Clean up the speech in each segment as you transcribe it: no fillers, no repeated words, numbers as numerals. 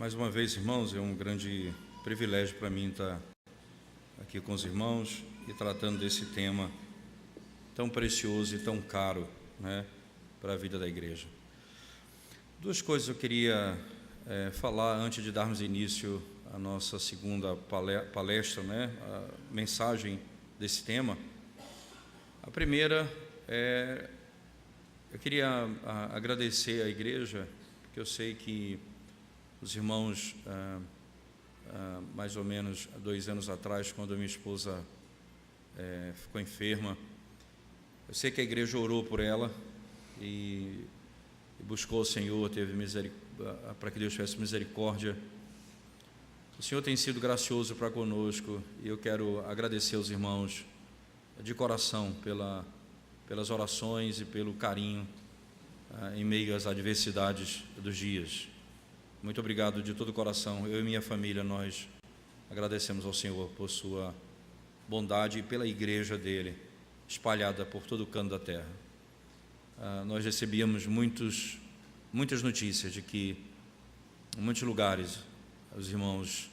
Mais uma vez, irmãos, é um grande privilégio para mim estar aqui com os irmãos e tratando desse tema tão precioso e tão caro, né, para a vida da igreja. Duas coisas eu queria falar antes de darmos início à nossa segunda palestra, né, a mensagem desse tema. A primeira é, eu queria agradecer à igreja, porque eu sei que os irmãos, mais ou menos 2 anos atrás, quando a minha esposa ficou enferma, eu sei que a igreja orou por ela e buscou o Senhor, teve para que Deus tivesse misericórdia. O Senhor tem sido gracioso para conosco e eu quero agradecer aos irmãos de coração pelas orações e pelo carinho em meio às adversidades dos dias. Muito obrigado de todo o coração. Eu e minha família, nós agradecemos ao Senhor por sua bondade e pela igreja dele, espalhada por todo o canto da terra. Nós recebíamos muitas notícias de que em muitos lugares, os irmãos,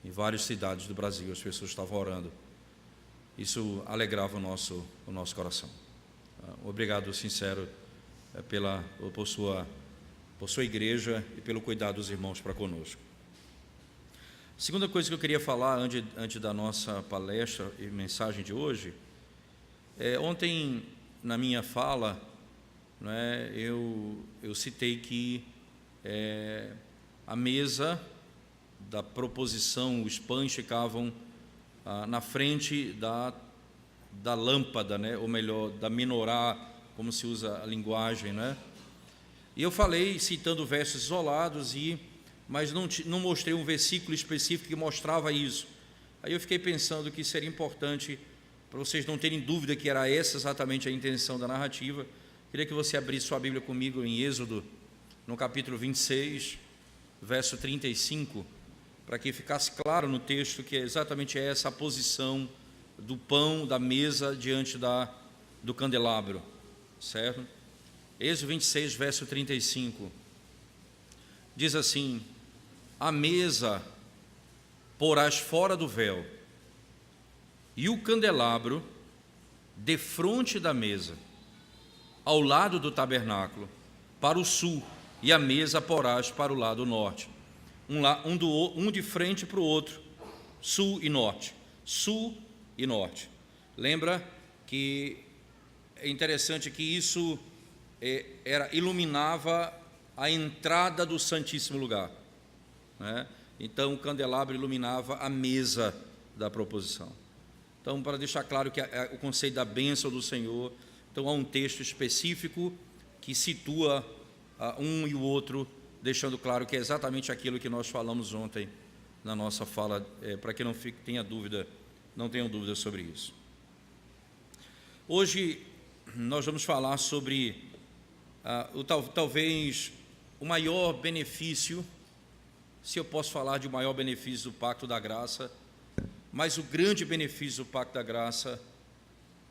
em várias cidades do Brasil, as pessoas estavam orando. Isso alegrava o nosso coração. Obrigado sincero por sua igreja e pelo cuidado dos irmãos para conosco. Segunda coisa que eu queria falar antes da nossa palestra e mensagem de hoje, ontem na minha fala, né, eu citei que a mesa da proposição, os pães ficavam na frente da lâmpada, né, ou melhor, da menorá, como se usa a linguagem, né? E eu falei citando versos isolados, mas não mostrei um versículo específico que mostrava isso. Aí eu fiquei pensando que seria importante, para vocês não terem dúvida que era essa exatamente a intenção da narrativa. Queria que você abrisse sua Bíblia comigo em Êxodo, no capítulo 26, verso 35, para que ficasse claro no texto que é exatamente essa a posição do pão, da mesa, diante do candelabro, certo? Êxodo 26, verso 35, diz assim: a mesa porás fora do véu, e o candelabro defronte da mesa, ao lado do tabernáculo, para o sul, e a mesa porás para o lado norte, um de frente para o outro, sul e norte, sul e norte. Lembra que é interessante que isso iluminava a entrada do Santíssimo Lugar, né? Então o candelabro iluminava a mesa da proposição. Então, para deixar claro que o conceito da bênção do Senhor, então há um texto específico que situa um e o outro, deixando claro que é exatamente aquilo que nós falamos ontem na nossa fala, para que não tenham dúvida sobre isso. Hoje nós vamos falar sobre talvez o maior benefício, se eu posso falar de o maior benefício do Pacto da Graça, mas o grande benefício do Pacto da Graça,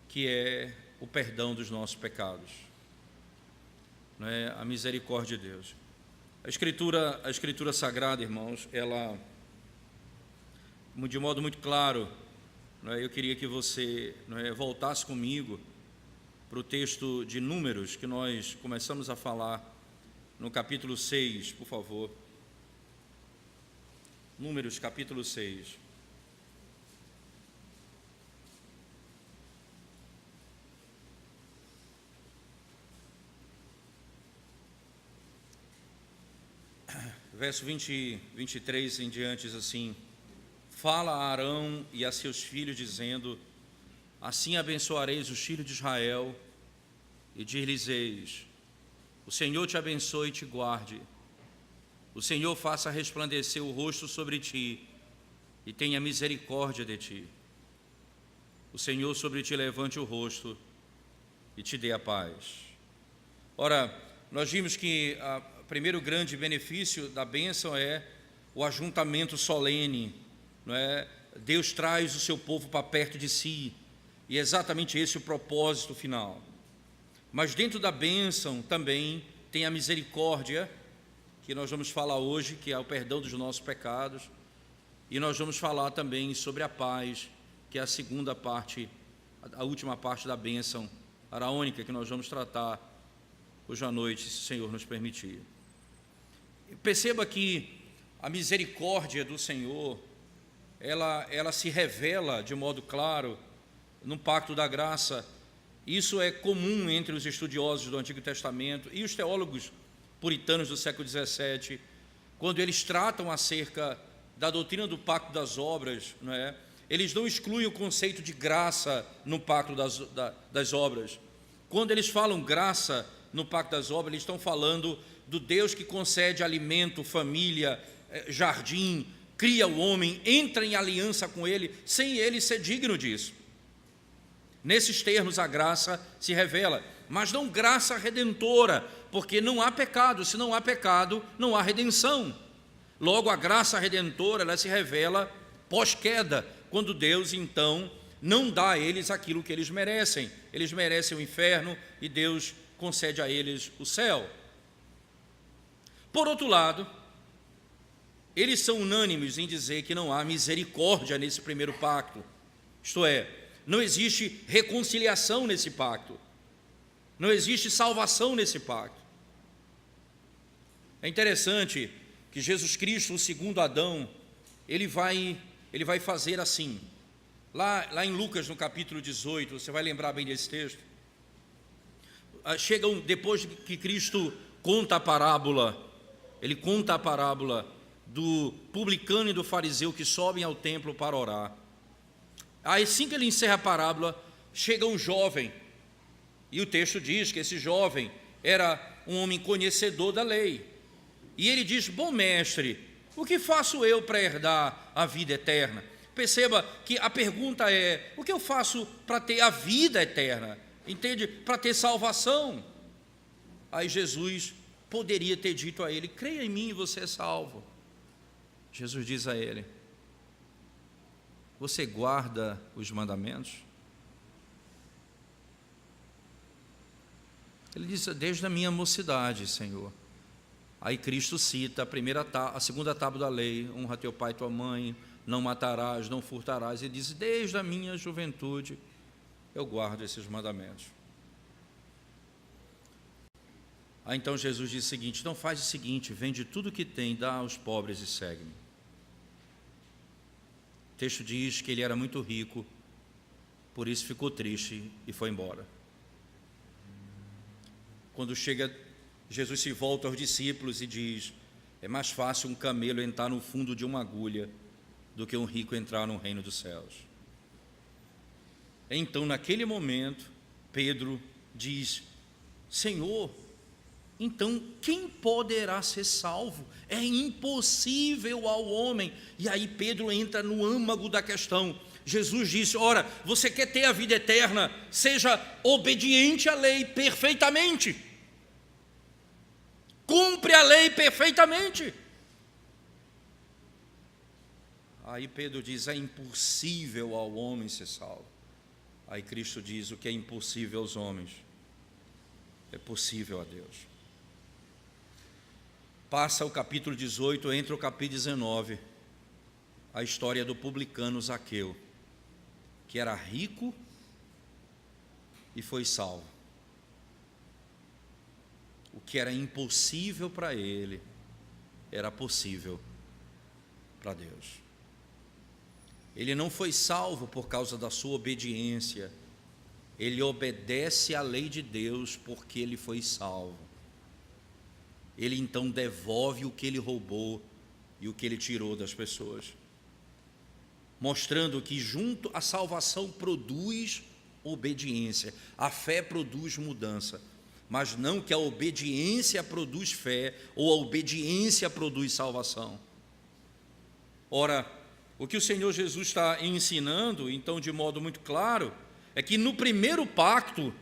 que é o perdão dos nossos pecados, não é? A misericórdia de Deus. A Escritura Sagrada, irmãos, ela, de modo muito claro, não é? Eu queria que você, não é, voltasse comigo para o texto de Números, que nós começamos a falar no capítulo 6, por favor. Números, capítulo 6. Verso 23 em diante diz assim: fala a Arão e a seus filhos, dizendo: assim abençoareis os filhos de Israel, e dir-lhes-eis: o Senhor te abençoe e te guarde, o Senhor faça resplandecer o rosto sobre ti e tenha misericórdia de ti, o Senhor sobre ti levante o rosto e te dê a paz. Ora, nós vimos que o primeiro grande benefício da bênção é o ajuntamento solene, não é? Deus traz o seu povo para perto de si, e é exatamente esse o propósito final. Mas dentro da bênção também tem a misericórdia que nós vamos falar hoje, que é o perdão dos nossos pecados, e nós vamos falar também sobre a paz, que é a segunda parte, a última parte da bênção araônica, que nós vamos tratar hoje à noite, se o Senhor nos permitir. Perceba que a misericórdia do Senhor, ela se revela de modo claro no pacto da graça. Isso é comum entre os estudiosos do Antigo Testamento e os teólogos puritanos do século XVII, quando eles tratam acerca da doutrina do pacto das obras, não é? Eles não excluem o conceito de graça no pacto das obras. Quando eles falam graça no pacto das obras, eles estão falando do Deus que concede alimento, família, jardim, cria o homem, entra em aliança com ele, sem ele ser digno disso. Nesses termos a graça se revela, mas não graça redentora, porque não há pecado. Se não há pecado, não há redenção. Logo, a graça redentora, ela se revela pós-queda, quando Deus então não dá a eles aquilo que eles merecem. Eles merecem o inferno e Deus concede a eles o céu. Por outro lado, eles são unânimes em dizer que não há misericórdia nesse primeiro pacto. Isto é, não existe reconciliação nesse pacto. Não existe salvação nesse pacto. É interessante que Jesus Cristo, o segundo Adão, ele vai fazer assim. Lá em Lucas, no capítulo 18, você vai lembrar bem desse texto. Depois que Cristo conta a parábola, ele conta a parábola do publicano e do fariseu que sobem ao templo para orar. Assim que ele encerra a parábola, chega um jovem, e o texto diz que esse jovem era um homem conhecedor da lei, e ele diz: bom mestre, o que faço eu para herdar a vida eterna? Perceba que a pergunta é: o que eu faço para ter a vida eterna? Entende? Para ter salvação. Aí Jesus poderia ter dito a ele: creia em mim e você é salvo. Jesus diz a ele: você guarda os mandamentos? Ele diz: desde a minha mocidade, Senhor. Aí Cristo cita a segunda tábua da lei: honra teu pai e tua mãe, não matarás, não furtarás. Ele diz: desde a minha juventude eu guardo esses mandamentos. Aí então Jesus diz o seguinte: então faz o seguinte, vende tudo que tem, dá aos pobres e segue-me. O texto diz que ele era muito rico, por isso ficou triste e foi embora. Quando chega, Jesus se volta aos discípulos e diz: é mais fácil um camelo entrar no fundo de uma agulha do que um rico entrar no reino dos céus. Então, naquele momento, Pedro diz: Senhor, então quem poderá ser salvo? É impossível ao homem. E aí Pedro entra no âmago da questão. Jesus disse: ora, você quer ter a vida eterna? Seja obediente à lei perfeitamente. Cumpre a lei perfeitamente. Aí Pedro diz: é impossível ao homem ser salvo. Aí Cristo diz: o que é impossível aos homens é possível a Deus. Passa o capítulo 18, entra o capítulo 19, a história do publicano Zaqueu, que era rico e foi salvo. O que era impossível para ele era possível para Deus. Ele não foi salvo por causa da sua obediência, ele obedece à lei de Deus porque ele foi salvo. Ele então devolve o que ele roubou e o que ele tirou das pessoas, mostrando que junto à salvação produz obediência, a fé produz mudança, mas não que a obediência produz fé ou a obediência produz salvação. Ora, o que o Senhor Jesus está ensinando, então, de modo muito claro, é que no primeiro pacto,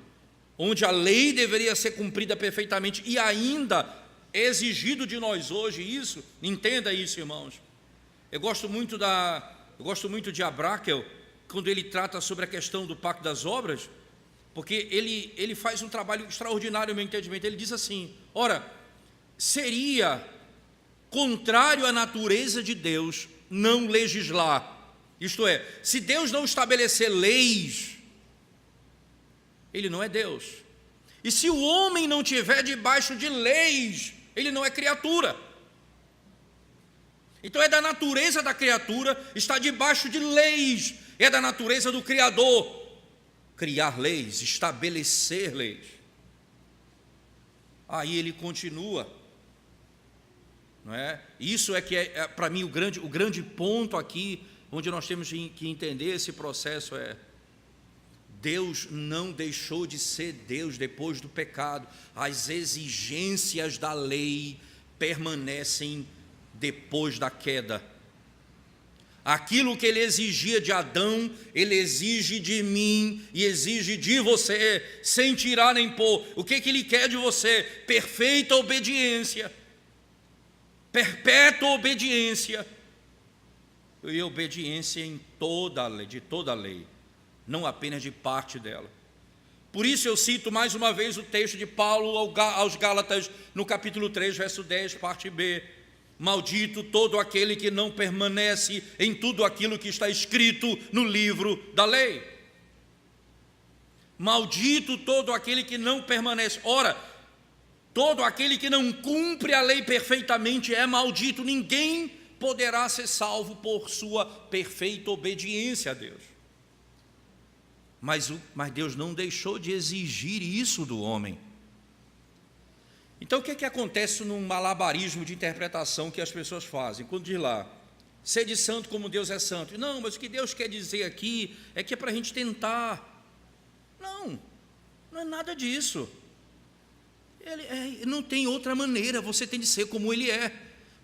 onde a lei deveria ser cumprida perfeitamente e ainda é exigido de nós hoje isso, entenda isso, irmãos. Eu gosto muito de Abrakel, quando ele trata sobre a questão do pacto das obras, porque ele faz um trabalho extraordinário no meu entendimento. Ele diz assim: ora, seria contrário à natureza de Deus não legislar. Isto é, se Deus não estabelecer leis, Ele não é Deus. E se o homem não estiver debaixo de leis, ele não é criatura. Então é da natureza da criatura estar debaixo de leis, é da natureza do Criador criar leis, estabelecer leis. Aí ele continua, não é? Isso é que é para mim o grande ponto aqui, onde nós temos que entender esse processo é: Deus não deixou de ser Deus depois do pecado. As exigências da lei permanecem depois da queda. Aquilo que Ele exigia de Adão, Ele exige de mim e exige de você, sem tirar nem pôr. O que Ele quer de você? Perfeita obediência, perpétua obediência, e obediência em toda a lei, de toda a lei, não apenas de parte dela. Por isso eu cito mais uma vez o texto de Paulo aos Gálatas, no capítulo 3, verso 10, parte B. Maldito todo aquele que não permanece em tudo aquilo que está escrito no livro da lei. Maldito todo aquele que não permanece. Ora, todo aquele que não cumpre a lei perfeitamente é maldito. Ninguém poderá ser salvo por sua perfeita obediência a Deus. Mas Deus não deixou de exigir isso do homem. Então o que é que acontece num malabarismo de interpretação que as pessoas fazem? Quando diz lá, sede santo como Deus é santo. Não, mas o que Deus quer dizer aqui é que é para a gente tentar. Não é nada disso. Não tem outra maneira, você tem de ser como Ele é.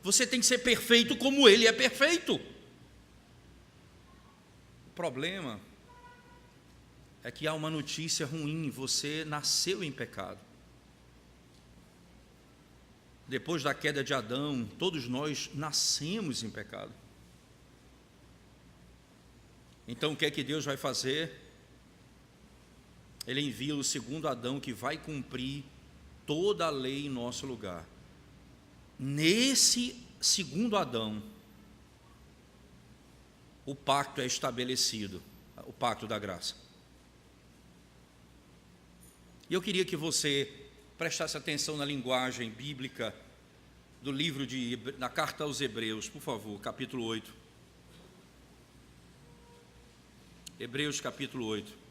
Você tem de ser perfeito como Ele é perfeito. O problema é que há uma notícia ruim: você nasceu em pecado. Depois da queda de Adão, todos nós nascemos em pecado. Então o que é que Deus vai fazer? Ele envia o segundo Adão, que vai cumprir toda a lei em nosso lugar. Nesse segundo Adão, o pacto é estabelecido, o pacto da graça. E eu queria que você prestasse atenção na linguagem bíblica do livro da carta aos Hebreus, por favor, capítulo 8. Hebreus capítulo 8.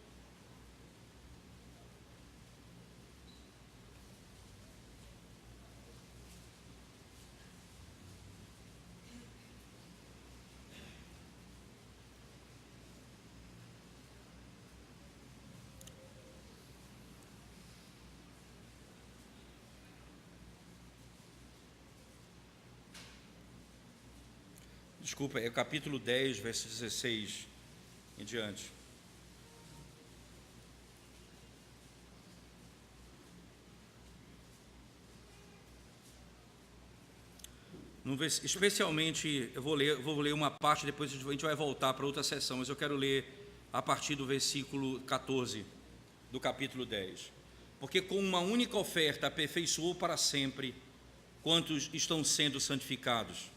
Desculpa, é o capítulo 10, verso 16 em diante. Especialmente, eu vou ler uma parte, depois a gente vai voltar para outra sessão, mas eu quero ler a partir do versículo 14 do capítulo 10. Porque com uma única oferta aperfeiçoou para sempre quantos estão sendo santificados.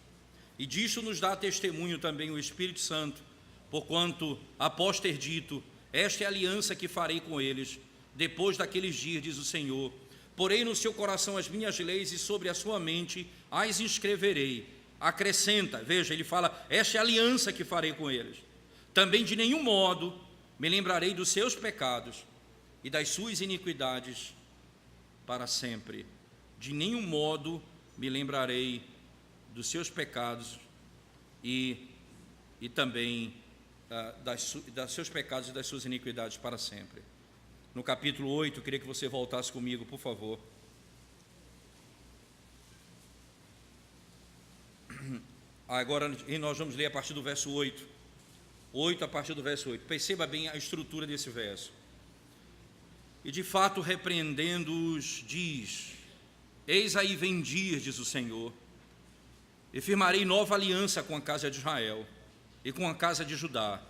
E disso nos dá testemunho também o Espírito Santo, porquanto, após ter dito, esta é a aliança que farei com eles, depois daqueles dias, diz o Senhor, porei no seu coração as minhas leis e sobre a sua mente as escreverei. Acrescenta, veja, ele fala, esta é a aliança que farei com eles. Também de nenhum modo me lembrarei dos seus pecados e das suas iniquidades para sempre. De nenhum modo me lembrarei dos seus pecados e também dos seus pecados e das suas iniquidades para sempre. No capítulo 8, eu queria que você voltasse comigo, por favor. Agora nós vamos ler a partir do verso 8. 8 a partir do verso 8. Perceba bem a estrutura desse verso. E de fato, repreendendo-os, diz: eis aí vem dias, diz o Senhor, e firmarei nova aliança com a casa de Israel e com a casa de Judá,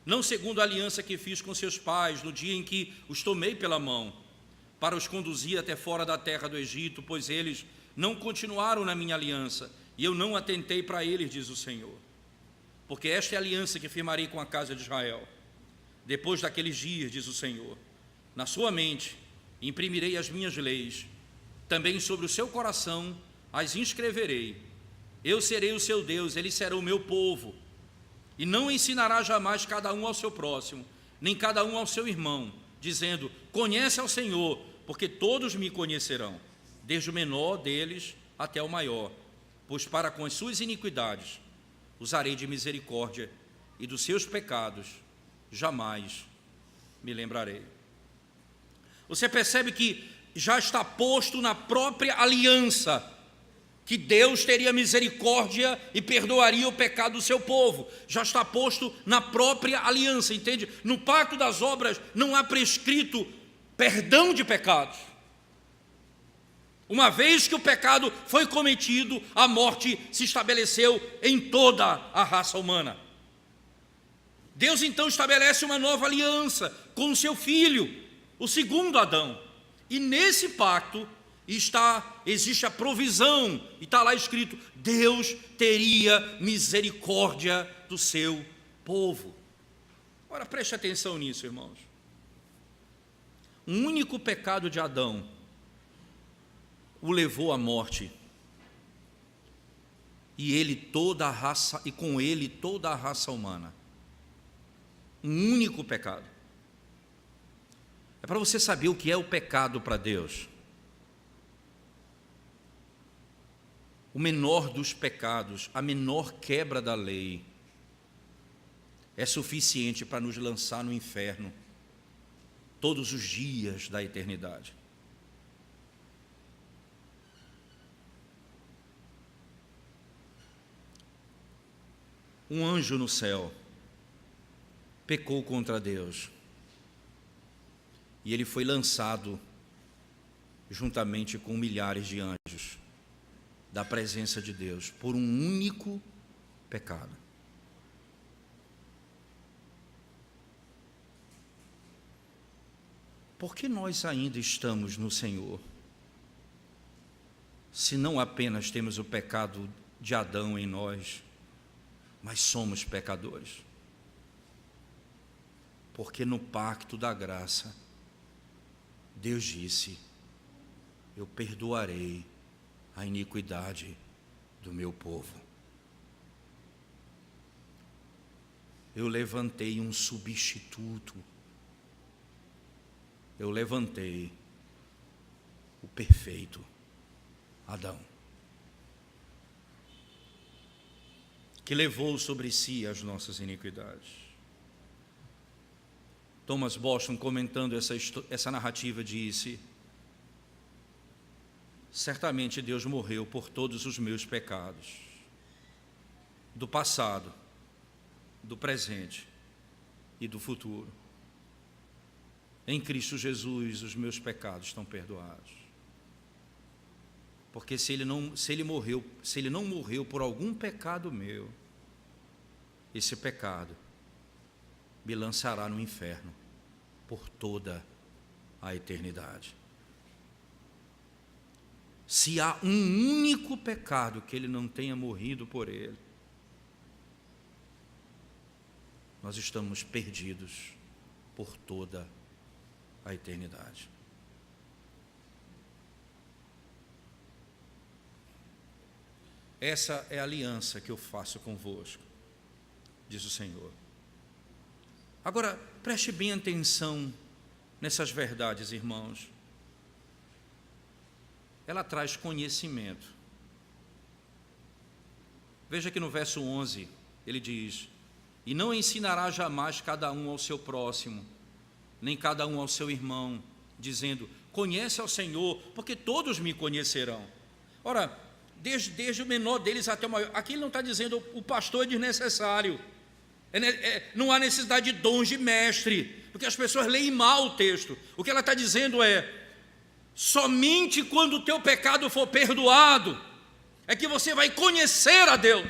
não segundo a aliança que fiz com seus pais no dia em que os tomei pela mão, para os conduzir até fora da terra do Egito, pois eles não continuaram na minha aliança, e eu não atentei para eles, diz o Senhor. Porque esta é a aliança que firmarei com a casa de Israel. Depois daqueles dias, diz o Senhor, na sua mente imprimirei as minhas leis, também sobre o seu coração as inscreverei. Eu serei o seu Deus, eles serão o meu povo. E não ensinará jamais cada um ao seu próximo, nem cada um ao seu irmão, dizendo, conhece ao Senhor, porque todos me conhecerão, desde o menor deles até o maior, pois para com as suas iniquidades usarei de misericórdia, e dos seus pecados jamais me lembrarei. Você percebe que já está posto na própria aliança que Deus teria misericórdia e perdoaria o pecado do seu povo. Já está posto na própria aliança, entende? No pacto das obras não há prescrito perdão de pecados. Uma vez que o pecado foi cometido, a morte se estabeleceu em toda a raça humana. Deus então estabelece uma nova aliança com o seu filho, o segundo Adão. E nesse pacto existe a provisão, e está lá escrito, Deus teria misericórdia do seu povo. Ora, preste atenção nisso, irmãos. O único pecado de Adão o levou à morte, e com ele toda a raça humana. Um único pecado. É para você saber o que é o pecado para Deus. O menor dos pecados, a menor quebra da lei, é suficiente para nos lançar no inferno todos os dias da eternidade. Um anjo no céu pecou contra Deus, e ele foi lançado juntamente com milhares de anjos da presença de Deus por um único pecado. Por que nós ainda estamos no Senhor, se não apenas temos o pecado de Adão em nós, mas somos pecadores? Porque no pacto da graça, Deus disse, eu perdoarei a iniquidade do meu povo. Eu levantei um substituto. Eu levantei o perfeito Adão, que levou sobre si as nossas iniquidades. Thomas Boston, comentando essa narrativa, disse, certamente Deus morreu por todos os meus pecados, do passado, do presente e do futuro. Em Cristo Jesus os meus pecados estão perdoados. Porque se ele não morreu por algum pecado meu, esse pecado me lançará no inferno por toda a eternidade. Se há um único pecado que ele não tenha morrido por ele, nós estamos perdidos por toda a eternidade. Essa é a aliança que eu faço convosco, diz o Senhor. Agora, preste bem atenção nessas verdades, irmãos. Ela traz conhecimento. Veja que no verso 11, ele diz, e não ensinará jamais cada um ao seu próximo, nem cada um ao seu irmão, dizendo, conhece ao Senhor, porque todos me conhecerão. Ora, desde o menor deles até o maior, aqui ele não está dizendo o pastor é desnecessário, não há necessidade de dons de mestre, porque as pessoas leem mal o texto. O que ela está dizendo é, somente quando o teu pecado for perdoado, é que você vai conhecer a Deus.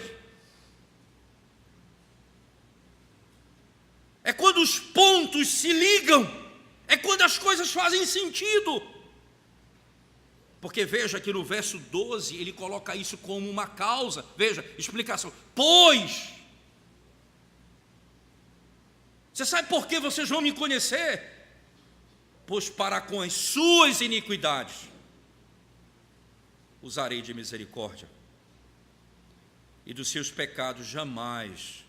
É quando os pontos se ligam, é quando as coisas fazem sentido. Porque veja que no verso 12 ele coloca isso como uma causa. Veja, explicação. Pois. Você sabe por que vocês vão me conhecer? Pois para com as suas iniquidades usarei de misericórdia, e dos seus pecados jamais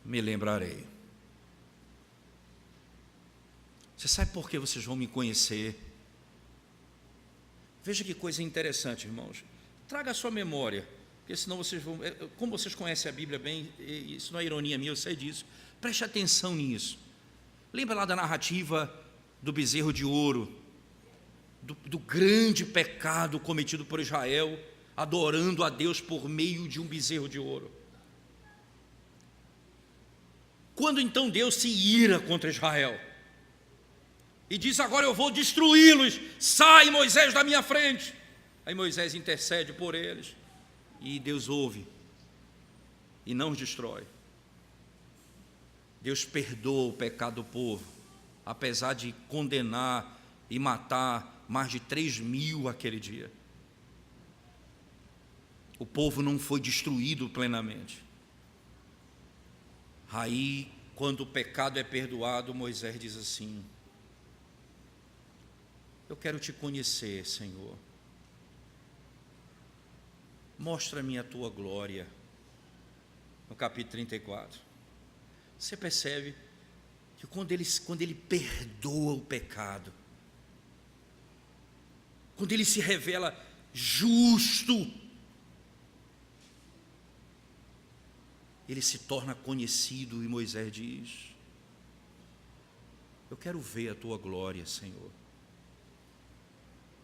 me lembrarei. Você sabe por que vocês vão me conhecer? Veja que coisa interessante, irmãos. Traga a sua memória, porque senão vocês vão... Como vocês conhecem a Bíblia bem, isso não é ironia minha, eu sei disso. Preste atenção nisso. Lembra lá da narrativa do bezerro de ouro, do grande pecado cometido por Israel, adorando a Deus por meio de um bezerro de ouro. Quando então Deus se ira contra Israel e diz: agora eu vou destruí-los, sai Moisés da minha frente. Aí Moisés intercede por eles e Deus ouve e não os destrói. Deus perdoa o pecado do povo, apesar de condenar e matar mais de 3.000 aquele dia. O povo não foi destruído plenamente. Aí, quando o pecado é perdoado, Moisés diz assim: eu quero te conhecer, Senhor. Mostra-me a tua glória. No capítulo 34. Você percebe que quando ele perdoa o pecado, quando ele se revela justo, ele se torna conhecido, e Moisés diz: eu quero ver a tua glória, Senhor.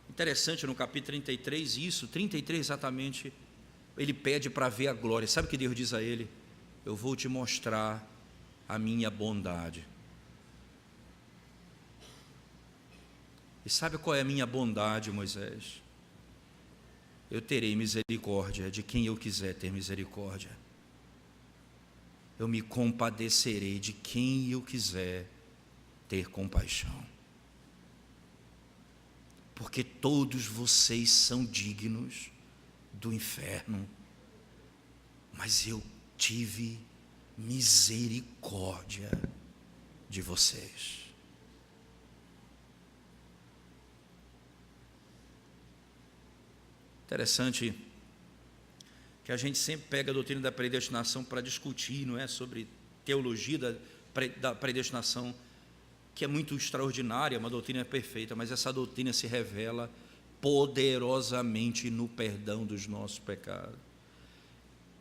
Interessante, no capítulo 33, isso, 33 exatamente, ele pede para ver a glória. Sabe o que Deus diz a ele? Eu vou te mostrar a minha bondade. E sabe qual é a minha bondade, Moisés? Eu terei misericórdia de quem eu quiser ter misericórdia. Eu me compadecerei de quem eu quiser ter compaixão. Porque todos vocês são dignos do inferno, mas eu tive misericórdia de vocês. Interessante que a gente sempre pega a doutrina da predestinação para discutir, não é, sobre teologia da predestinação, que é muito extraordinária, uma doutrina perfeita, mas essa doutrina se revela poderosamente no perdão dos nossos pecados.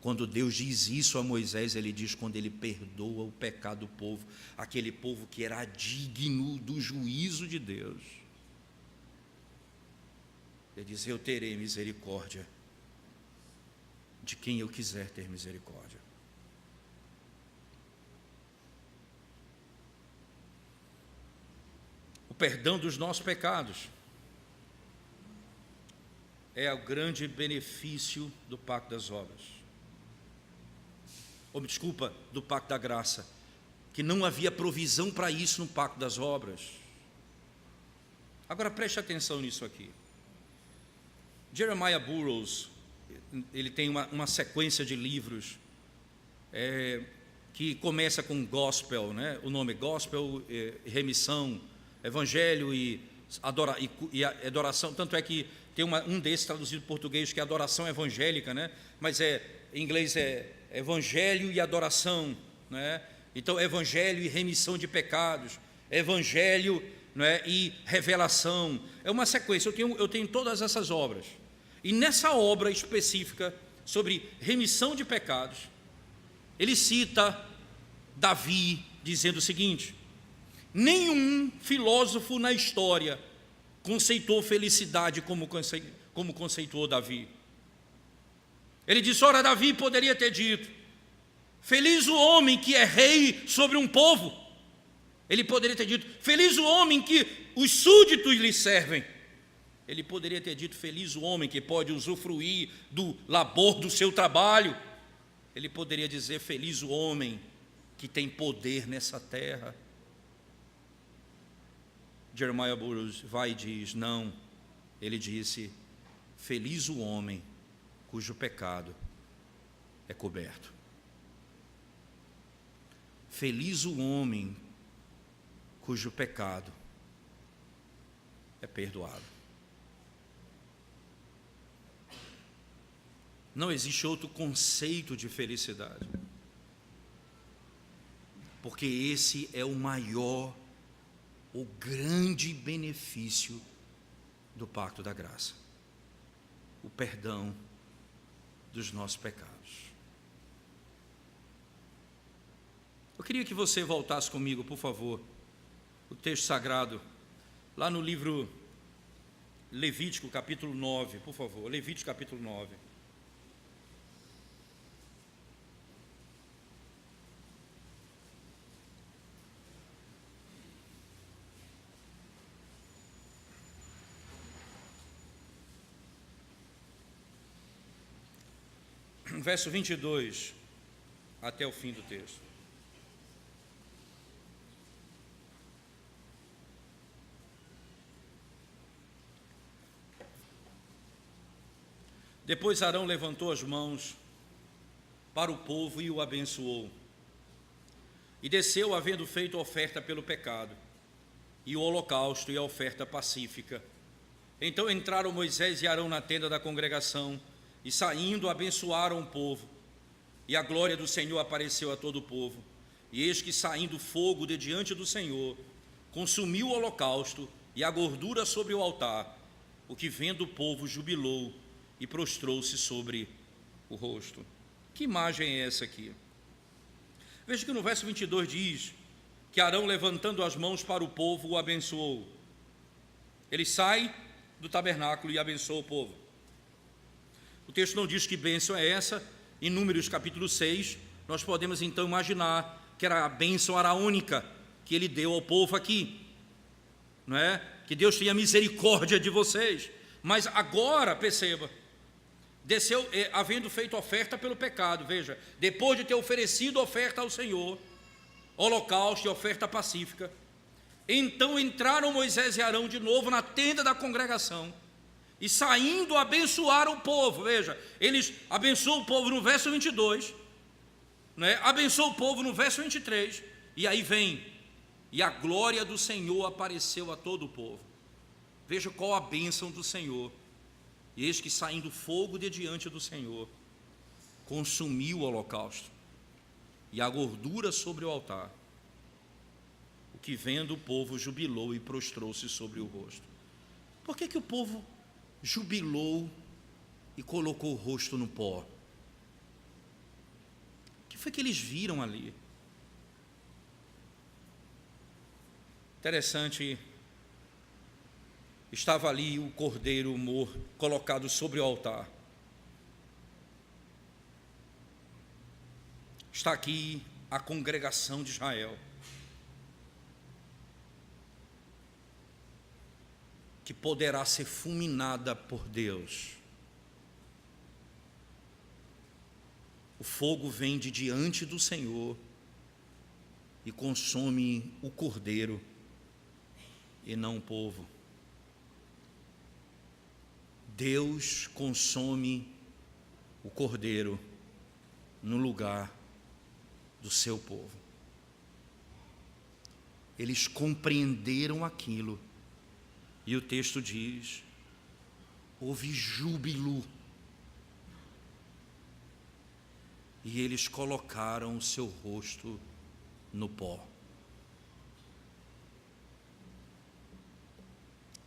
Quando Deus diz isso a Moisés, ele diz quando ele perdoa o pecado do povo, aquele povo que era digno do juízo de Deus. Ele diz: eu terei misericórdia de quem eu quiser ter misericórdia. O perdão dos nossos pecados é o grande benefício do pacto das obras. Do pacto da graça, que não havia provisão para isso no pacto das obras. Agora preste atenção nisso aqui. Jeremiah Burroughs, ele tem uma sequência de livros que começa com gospel, né? O nome gospel, remissão, evangelho e adoração. Tanto é que tem um desses traduzido em português que é adoração evangélica, né? Mas em inglês é evangelho e adoração, né? Então evangelho e remissão de pecados, evangelho, né, e revelação. É uma sequência. Eu tenho todas essas obras. E nessa obra específica sobre remissão de pecados, ele cita Davi dizendo o seguinte: nenhum filósofo na história conceitou felicidade como conceituou Davi. Ele disse: ora, Davi poderia ter dito: feliz o homem que é rei sobre um povo. Ele poderia ter dito: feliz o homem que os súditos lhe servem. Ele poderia ter dito: feliz o homem que pode usufruir do labor do seu trabalho. Ele poderia dizer: feliz o homem que tem poder nessa terra. Jeremiah Burroughs vai e diz: não, ele disse: feliz o homem cujo pecado é coberto. Feliz o homem cujo pecado é perdoado. Não existe outro conceito de felicidade, porque esse é o maior, o grande benefício do pacto da graça, o perdão dos nossos pecados. Eu queria que você voltasse comigo, por favor, o texto sagrado, lá no livro Levítico, capítulo 9, por favor, Levítico, capítulo 9. Verso 22, até o fim do texto. Depois Arão levantou as mãos para o povo e o abençoou. E desceu, havendo feito oferta pelo pecado, e o holocausto e a oferta pacífica. Então entraram Moisés e Arão na tenda da congregação, e saindo abençoaram o povo. E a glória do Senhor apareceu a todo o povo. E eis que saindo fogo de diante do Senhor, consumiu o holocausto e a gordura sobre o altar, o que vendo o povo jubilou e prostrou-se sobre o rosto. Que imagem é essa aqui? Veja que no verso 22 diz que Arão, levantando as mãos para o povo, o abençoou. Ele sai do tabernáculo e abençoa o povo. O texto não diz que bênção é essa. Em Números capítulo 6, nós podemos então imaginar que era a bênção araônica que ele deu ao povo aqui, não é? Que Deus tenha misericórdia de vocês. Mas agora, perceba, desceu, havendo feito oferta pelo pecado. Veja, depois de ter oferecido oferta ao Senhor, holocausto e oferta pacífica, então entraram Moisés e Arão de novo na tenda da congregação, e saindo abençoaram o povo. Veja, eles abençoam o povo no verso 22, né? Abençoam o povo no verso 23, e aí vem: e a glória do Senhor apareceu a todo o povo. Veja qual a bênção do Senhor. E eis que saindo fogo de diante do Senhor, consumiu o holocausto e a gordura sobre o altar, o que vendo o povo jubilou e prostrou-se sobre o rosto. Por que o povo jubilou e colocou o rosto no pó? O que foi que eles viram ali? Interessante, estava ali o cordeiro morto, colocado sobre o altar. Está aqui a congregação de Israel, que poderá ser fulminada por Deus. O fogo vem de diante do Senhor e consome o cordeiro e não o povo. Deus consome o cordeiro no lugar do seu povo. Eles compreenderam aquilo, e o texto diz: houve júbilo, e eles colocaram o seu rosto no pó.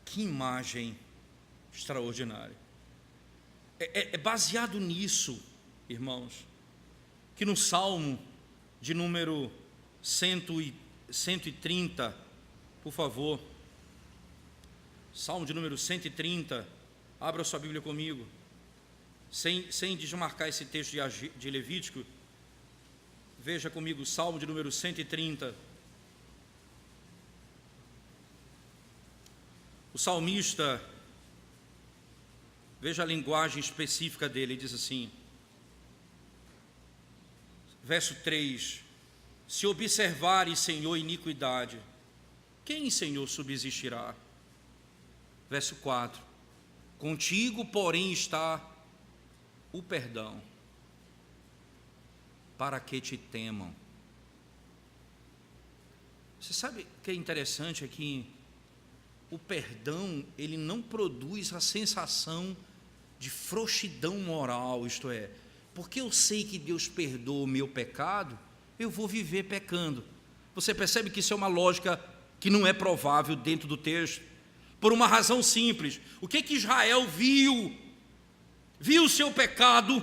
Que imagem extraordinária. É baseado nisso, irmãos, que no Salmo de número 130, por favor, Salmo de número 130, abra sua Bíblia comigo, sem desmarcar esse texto de Levítico, veja comigo, Salmo de número 130. O salmista, veja a linguagem específica dele, ele diz assim, verso 3: se observares, Senhor, iniquidade, quem, Senhor, subsistirá? Verso 4: Contigo, porém, está o perdão, para que te temam. Você sabe o que é interessante é que o perdão, ele não produz a sensação de frouxidão moral, isto é, porque eu sei que Deus perdoa o meu pecado, eu vou viver pecando. Você percebe que isso é uma lógica que não é provável dentro do texto, por uma razão simples. O que Israel viu? Viu o seu pecado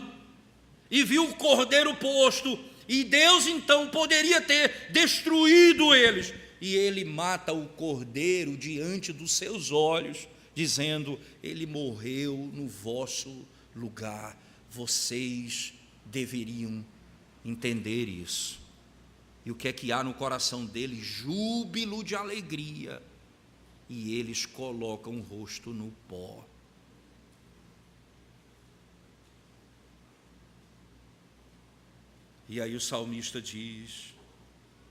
e viu o cordeiro posto, e Deus então poderia ter destruído eles, e ele mata o cordeiro diante dos seus olhos, dizendo: ele morreu no vosso lugar. Vocês deveriam entender isso. E o que é que há no coração deles? Júbilo de alegria, e eles colocam o rosto no pó. E aí o salmista diz: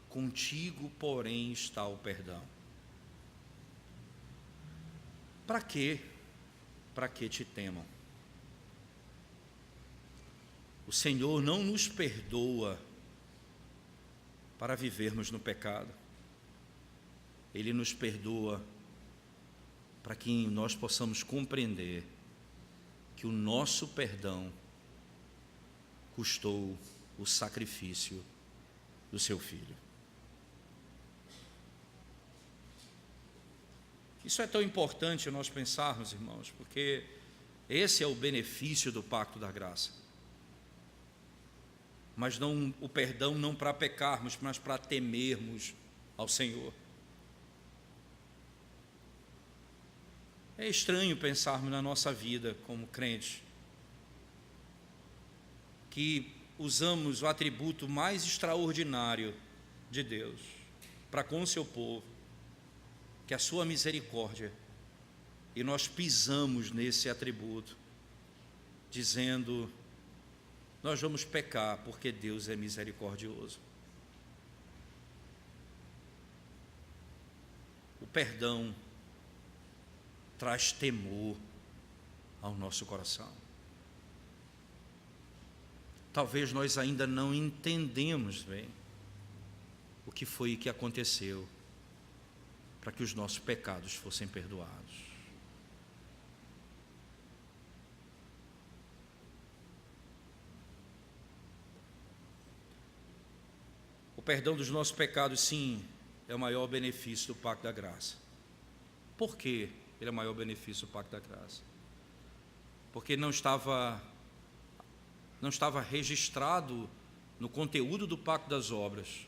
contigo, porém, está o perdão. Para quê? Para que te temam. O Senhor não nos perdoa para vivermos no pecado. Ele nos perdoa para que nós possamos compreender que o nosso perdão custou o sacrifício do seu Filho. Isso é tão importante nós pensarmos, irmãos, porque esse é o benefício do pacto da graça. Mas não, o perdão não para pecarmos, mas para temermos ao Senhor. É estranho pensarmos na nossa vida como crentes que usamos o atributo mais extraordinário de Deus para com o seu povo, que é a sua misericórdia, e nós pisamos nesse atributo, dizendo: nós vamos pecar porque Deus é misericordioso. O perdão traz temor ao nosso coração. Talvez nós ainda não entendemos bem o que foi que aconteceu para que os nossos pecados fossem perdoados. O perdão dos nossos pecados, sim, é o maior benefício do pacto da graça. Por que ele é o maior benefício do pacto da graça? Porque não estava registrado no conteúdo do pacto das obras.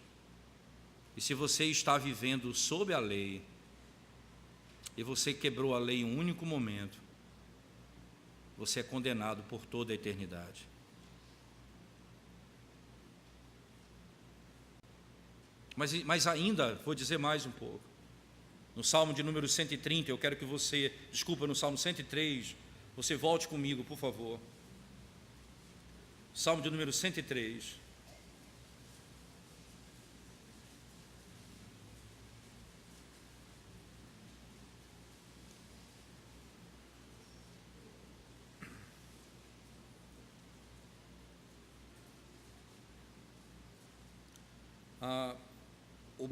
E se você está vivendo sob a lei, e você quebrou a lei em um único momento, você é condenado por toda a eternidade. Mas ainda, vou dizer mais um pouco. No Salmo de número 130, eu quero que você, no Salmo 103, você volte comigo, por favor. Salmo de número 103.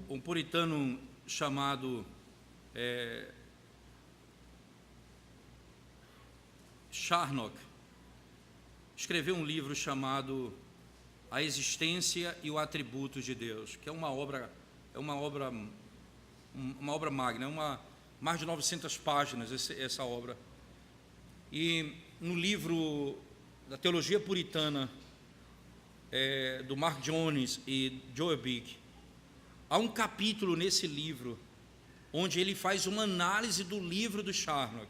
Um puritano chamado Charnock escreveu um livro chamado A Existência e o Atributos de Deus, que é uma obra magna, mais de 900 páginas essa obra. E no livro da teologia puritana do Mark Jones e Joel Bick, há um capítulo nesse livro onde ele faz uma análise do livro do Charnock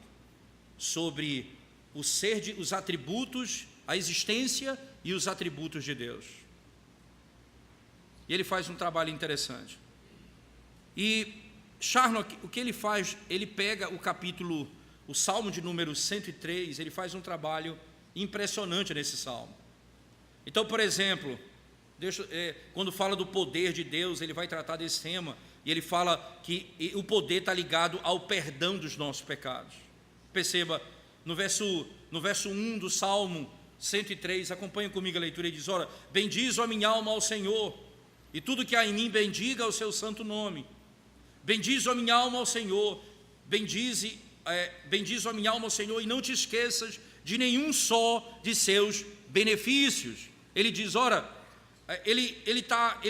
sobre os atributos, a existência e os atributos de Deus. E ele faz um trabalho interessante. E Charnock, o que ele faz? Ele pega o Salmo de número 103, ele faz um trabalho impressionante nesse Salmo. Então, por exemplo, quando fala do poder de Deus, ele vai tratar desse tema, e ele fala que o poder está ligado ao perdão dos nossos pecados. Perceba, no verso 1 do Salmo 103, acompanha comigo a leitura, ele diz: ora, bendiz a minha alma ao Senhor, e tudo que há em mim bendiga o seu santo nome. Bendiz a minha alma ao Senhor, bendiz a minha alma ao Senhor, e não te esqueças de nenhum só de seus benefícios. Ele diz, ora, ele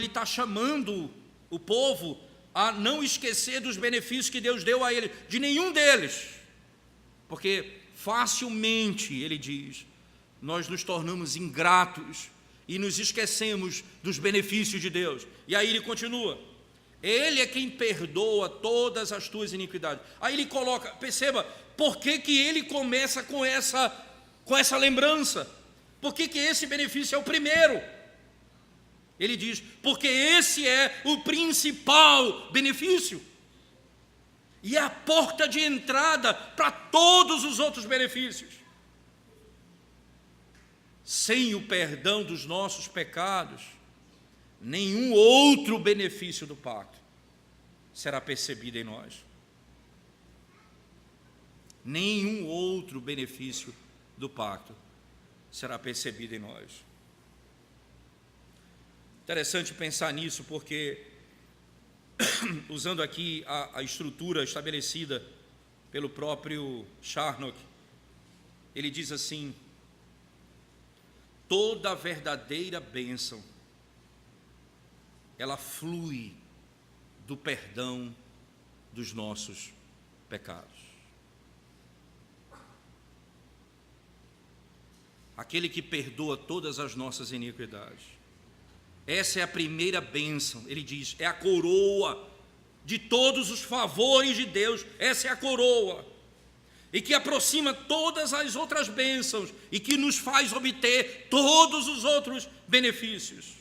tá chamando o povo a não esquecer dos benefícios que Deus deu a ele, de nenhum deles, porque facilmente, ele diz, nós nos tornamos ingratos e nos esquecemos dos benefícios de Deus. E aí ele continua: Ele é quem perdoa todas as tuas iniquidades. Aí ele coloca, perceba, por que ele começa com essa lembrança? Por que esse benefício é o primeiro? Ele diz, porque esse é o principal benefício, e é a porta de entrada para todos os outros benefícios. Sem o perdão dos nossos pecados, nenhum outro benefício do pacto será percebido em nós. Nenhum outro benefício do pacto será percebido em nós. Interessante pensar nisso, porque, usando aqui a estrutura estabelecida pelo próprio Charnock, ele diz assim: toda verdadeira bênção, ela flui do perdão dos nossos pecados. Aquele que perdoa todas as nossas iniquidades. Essa é a primeira bênção, ele diz, é a coroa de todos os favores de Deus, essa é a coroa, e que aproxima todas as outras bênçãos, e que nos faz obter todos os outros benefícios.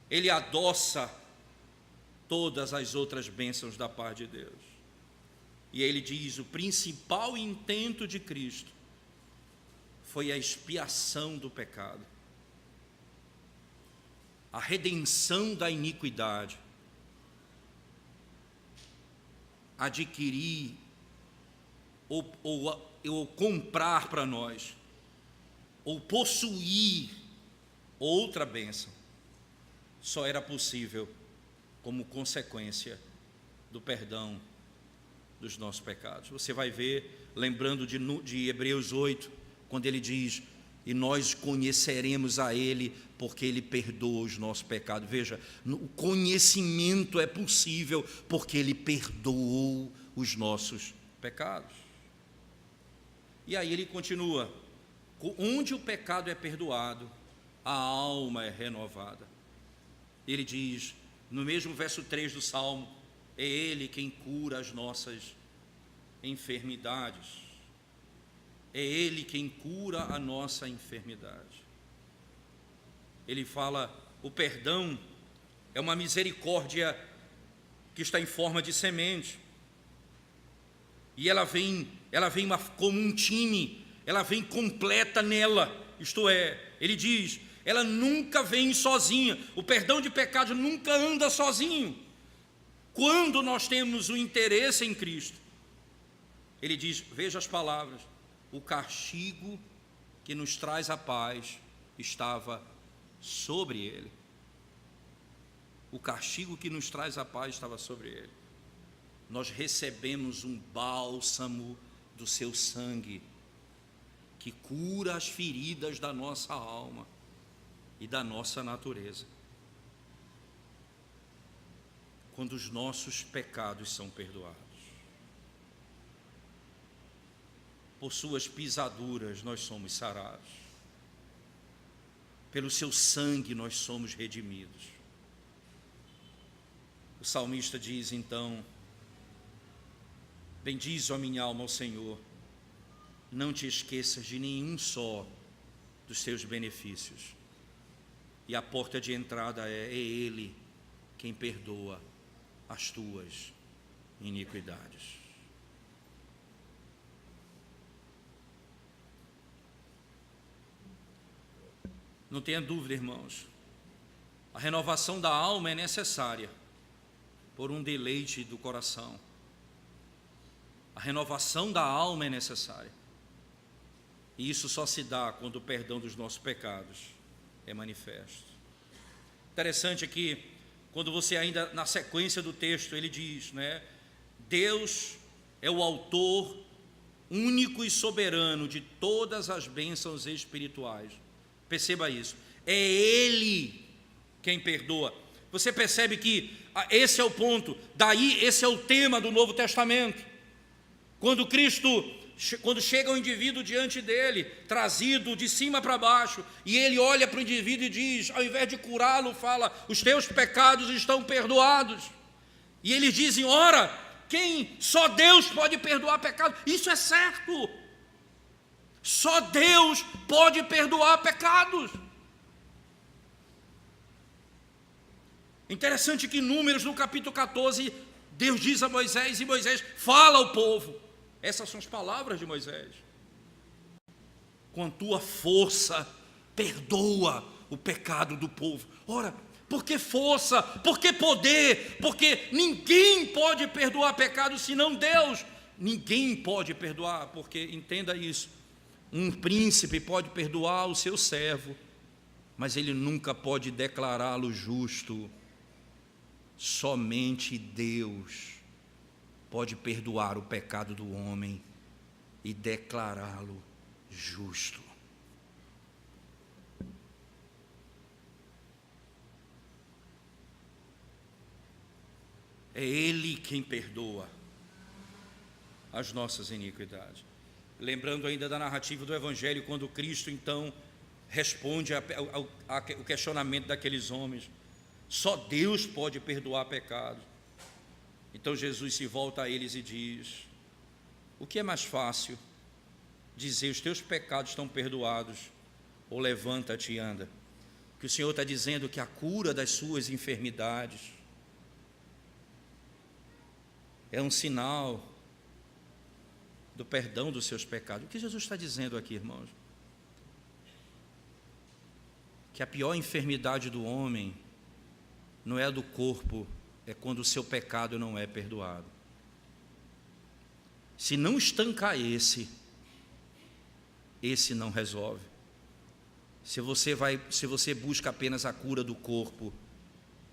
Ele adoça todas as outras bênçãos da parte de Deus. E ele diz, o principal intento de Cristo foi a expiação do pecado, a redenção da iniquidade, adquirir ou comprar para nós, ou possuir outra bênção, só era possível como consequência do perdão dos nossos pecados. Você vai ver, lembrando de Hebreus 8, quando ele diz, e nós conheceremos a Ele, porque Ele perdoa os nossos pecados. Veja, o conhecimento é possível, porque Ele perdoou os nossos pecados. E aí ele continua, onde o pecado é perdoado, a alma é renovada. Ele diz, no mesmo verso 3 do Salmo, é Ele quem cura as nossas enfermidades. É Ele quem cura a nossa enfermidade. Ele fala, o perdão é uma misericórdia que está em forma de semente. E ela vem como um time, ela vem completa nela. Isto é, ele diz, ela nunca vem sozinha. O perdão de pecados nunca anda sozinho. Quando nós temos o interesse em Cristo, ele diz, veja as palavras, o castigo que nos traz a paz estava sobre ele. O castigo que nos traz a paz estava sobre ele. Nós recebemos um bálsamo do seu sangue, que cura as feridas da nossa alma e da nossa natureza. Quando os nossos pecados são perdoados. Por suas pisaduras nós somos sarados. Pelo seu sangue nós somos redimidos. O salmista diz então, bendize a minha alma ao Senhor, não te esqueças de nenhum só dos seus benefícios. E a porta de entrada é Ele quem perdoa as tuas iniquidades. Não tenha dúvida, irmãos, a renovação da alma é necessária por um deleite do coração. A renovação da alma é necessária. E isso só se dá quando o perdão dos nossos pecados é manifesto. Interessante aqui, quando você ainda, na sequência do texto, ele diz, né? Deus é o autor único e soberano de todas as bênçãos espirituais. Perceba isso. É Ele quem perdoa. Você percebe que esse é o ponto. Daí, esse é o tema do Novo Testamento. Quando chega o indivíduo diante dele, trazido de cima para baixo, e ele olha para o indivíduo e diz, ao invés de curá-lo, fala, os teus pecados estão perdoados. E eles dizem, ora, só Deus pode perdoar pecado. Isso é certo. Só Deus pode perdoar pecados. Interessante que em Números, no capítulo 14, Deus diz a Moisés, e Moisés fala ao povo. Essas são as palavras de Moisés. Com a tua força, perdoa o pecado do povo. Ora, por que força? Por que poder? Porque ninguém pode perdoar pecado senão Deus. Ninguém pode perdoar, porque, entenda isso, um príncipe pode perdoar o seu servo, mas ele nunca pode declará-lo justo. Somente Deus pode perdoar o pecado do homem e declará-lo justo. É Ele quem perdoa as nossas iniquidades. Lembrando ainda da narrativa do Evangelho, quando Cristo então responde ao questionamento daqueles homens. Só Deus pode perdoar pecados. Então Jesus se volta a eles e diz, o que é mais fácil? Dizer, os teus pecados estão perdoados, ou levanta-te e anda? Que o Senhor está dizendo que a cura das suas enfermidades é um sinal do perdão dos seus pecados. O que Jesus está dizendo aqui, irmãos? Que a pior enfermidade do homem não é a do corpo, é quando o seu pecado não é perdoado. Se não estancar esse não resolve. Se você busca apenas a cura do corpo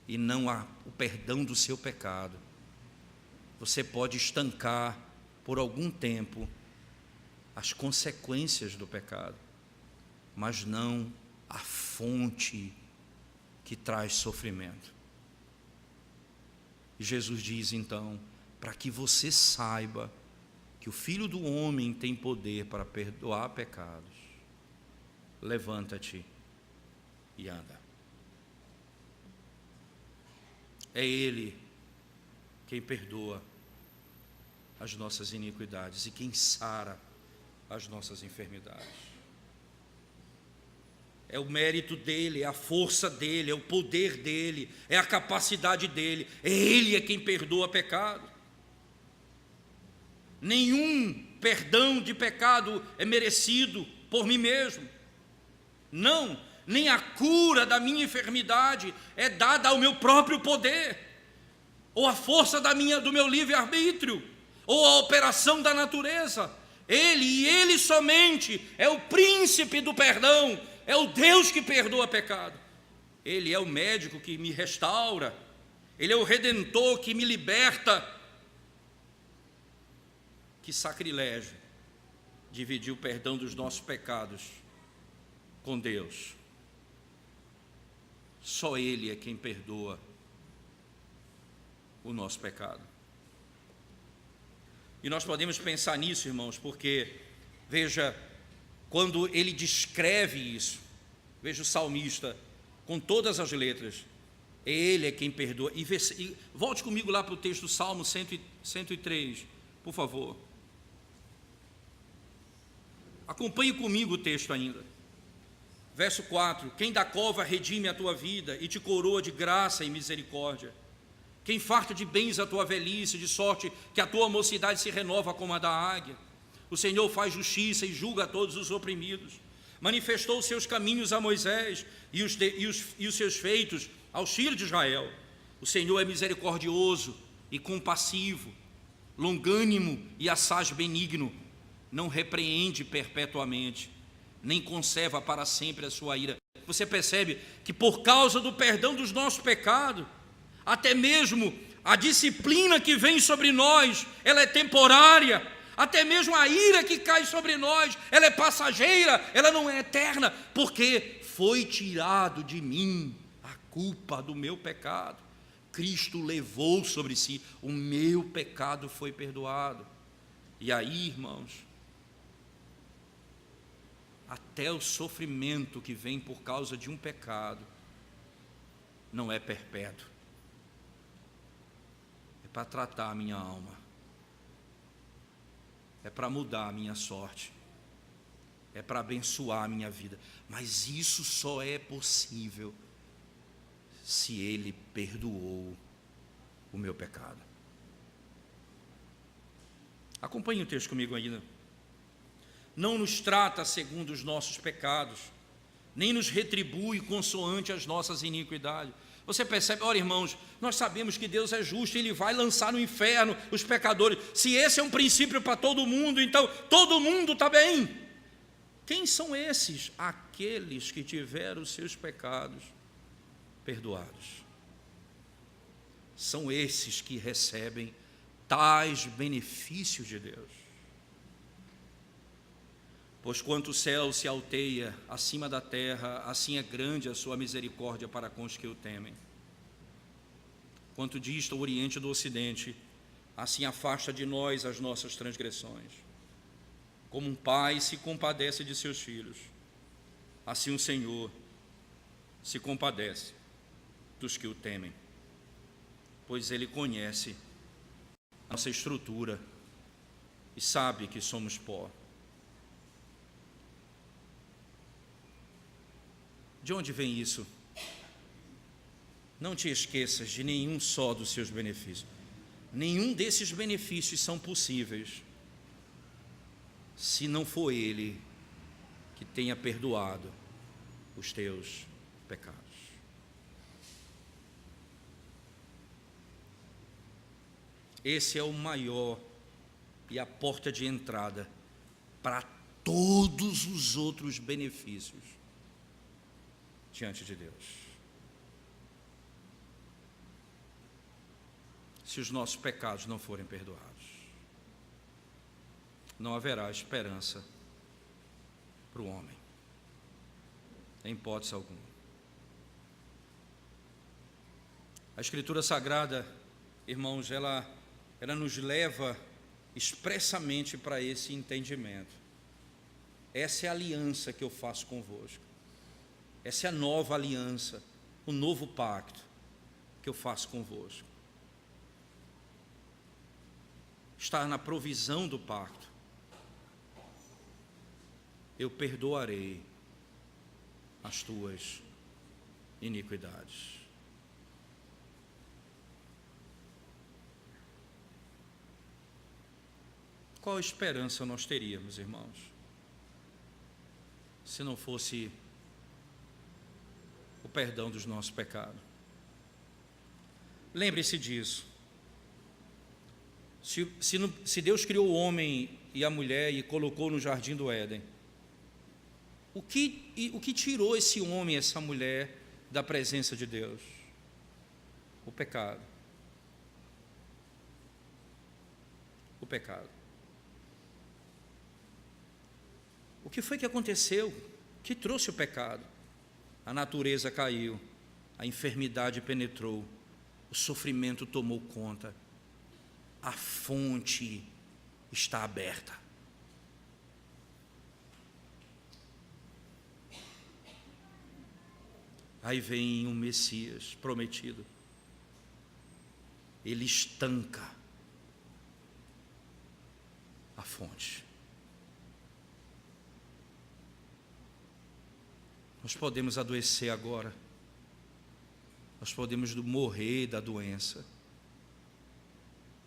e não o perdão do seu pecado, você pode estancar por algum tempo as consequências do pecado, mas não a fonte que traz sofrimento. E Jesus diz então, para que você saiba que o Filho do Homem tem poder para perdoar pecados, levanta-te e anda. É Ele quem perdoa as nossas iniquidades e quem sara as nossas enfermidades. É o mérito dele, é a força dele, é o poder dele, é a capacidade dele. É Ele quem perdoa pecado. Nenhum perdão de pecado é merecido por mim mesmo. Não, nem a cura da minha enfermidade é dada ao meu próprio poder, ou a força do meu livre-arbítrio, ou a operação da natureza. Ele e Ele somente é o príncipe do perdão, é o Deus que perdoa pecado. Ele é o médico que me restaura, Ele é o redentor que me liberta. Que sacrilégio dividir o perdão dos nossos pecados com Deus. Só Ele é quem perdoa o nosso pecado. E nós podemos pensar nisso, irmãos, porque, veja, quando ele descreve isso, veja o salmista, com todas as letras, Ele é quem perdoa. E volte comigo lá para o texto do Salmo 103, por favor. Acompanhe comigo o texto ainda. Verso 4, quem da cova redime a tua vida e te coroa de graça e misericórdia. Quem farta de bens a tua velhice, de sorte que a tua mocidade se renova como a da águia. O Senhor faz justiça e julga a todos os oprimidos. Manifestou os seus caminhos a Moisés e os seus feitos aos filhos de Israel. O Senhor é misericordioso e compassivo, longânimo e assaz benigno, não repreende perpetuamente, nem conserva para sempre a sua ira. Você percebe que por causa do perdão dos nossos pecados, até mesmo a disciplina que vem sobre nós, ela é temporária. Até mesmo a ira que cai sobre nós, ela é passageira, ela não é eterna, porque foi tirado de mim a culpa do meu pecado. Cristo levou sobre si, o meu pecado foi perdoado. E aí, irmãos, até o sofrimento que vem por causa de um pecado não é perpétuo. É para tratar a minha alma. É para mudar a minha sorte. É para abençoar a minha vida. Mas isso só é possível se Ele perdoou o meu pecado. Acompanhe o texto comigo ainda. Não nos trata segundo os nossos pecados, nem nos retribui consoante as nossas iniquidades. Você percebe, olha irmãos, nós sabemos que Deus é justo, Ele vai lançar no inferno os pecadores. Se esse é um princípio para todo mundo, então todo mundo está bem. Quem são esses? Aqueles que tiveram os seus pecados perdoados. São esses que recebem tais benefícios de Deus. Pois quanto o céu se alteia acima da terra, assim é grande a sua misericórdia para com os que o temem. Quanto dista o oriente do ocidente, assim afasta de nós as nossas transgressões. Como um pai se compadece de seus filhos, assim o Senhor se compadece dos que o temem, pois Ele conhece a nossa estrutura e sabe que somos pó. De onde vem isso? Não te esqueças de nenhum só dos seus benefícios. Nenhum desses benefícios são possíveis se não for Ele que tenha perdoado os teus pecados. Esse é o maior e a porta de entrada para todos os outros benefícios diante de Deus. Se os nossos pecados não forem perdoados, não haverá esperança para o homem, em hipótese alguma. A Escritura Sagrada, irmãos, ela nos leva expressamente para esse entendimento. Essa é a aliança que eu faço convosco. Essa é a nova aliança, o novo pacto que eu faço convosco. Está na provisão do pacto. Eu perdoarei as tuas iniquidades. Qual esperança nós teríamos, irmãos, se não fosse o perdão dos nossos pecados? Lembre-se disso. Se Deus criou o homem e a mulher e colocou no jardim do Éden, o que tirou esse homem e essa mulher da presença de Deus? O pecado. O pecado. O que foi que aconteceu? O que trouxe o pecado? A natureza caiu, a enfermidade penetrou, o sofrimento tomou conta, a fonte está aberta. Aí vem um Messias prometido, ele estanca a fonte. Nós podemos adoecer agora, nós podemos morrer da doença,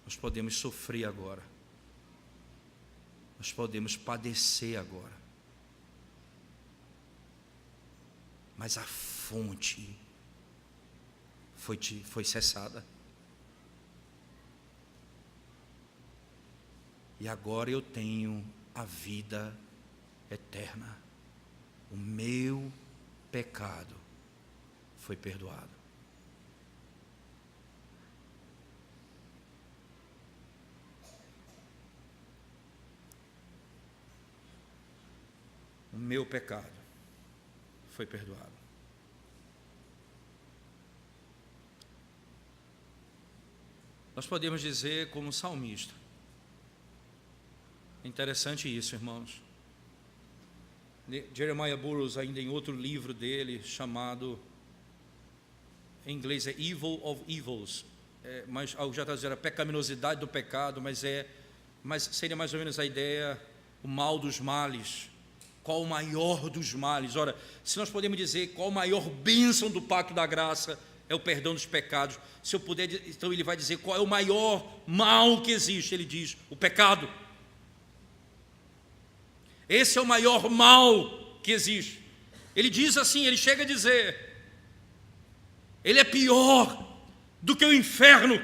nós podemos sofrer agora, nós podemos padecer agora, mas a fonte foi cessada. e agora eu tenho a vida eterna. O meu pecado foi perdoado. O meu pecado foi perdoado. Nós podemos dizer como salmista. Interessante isso, irmãos. Jeremiah Burroughs, ainda em outro livro dele, chamado, em inglês é Evil of Evils, mas algo já está dizendo a pecaminosidade do pecado, mas seria mais ou menos a ideia, o mal dos males. Qual o maior dos males? Ora, se nós podemos dizer qual a maior bênção do pacto da graça, é o perdão dos pecados. Se eu puder, então ele vai dizer qual é o maior mal que existe. Ele diz, o pecado. Esse é o maior mal que existe. Ele diz assim, ele chega a dizer, ele é pior do que o inferno,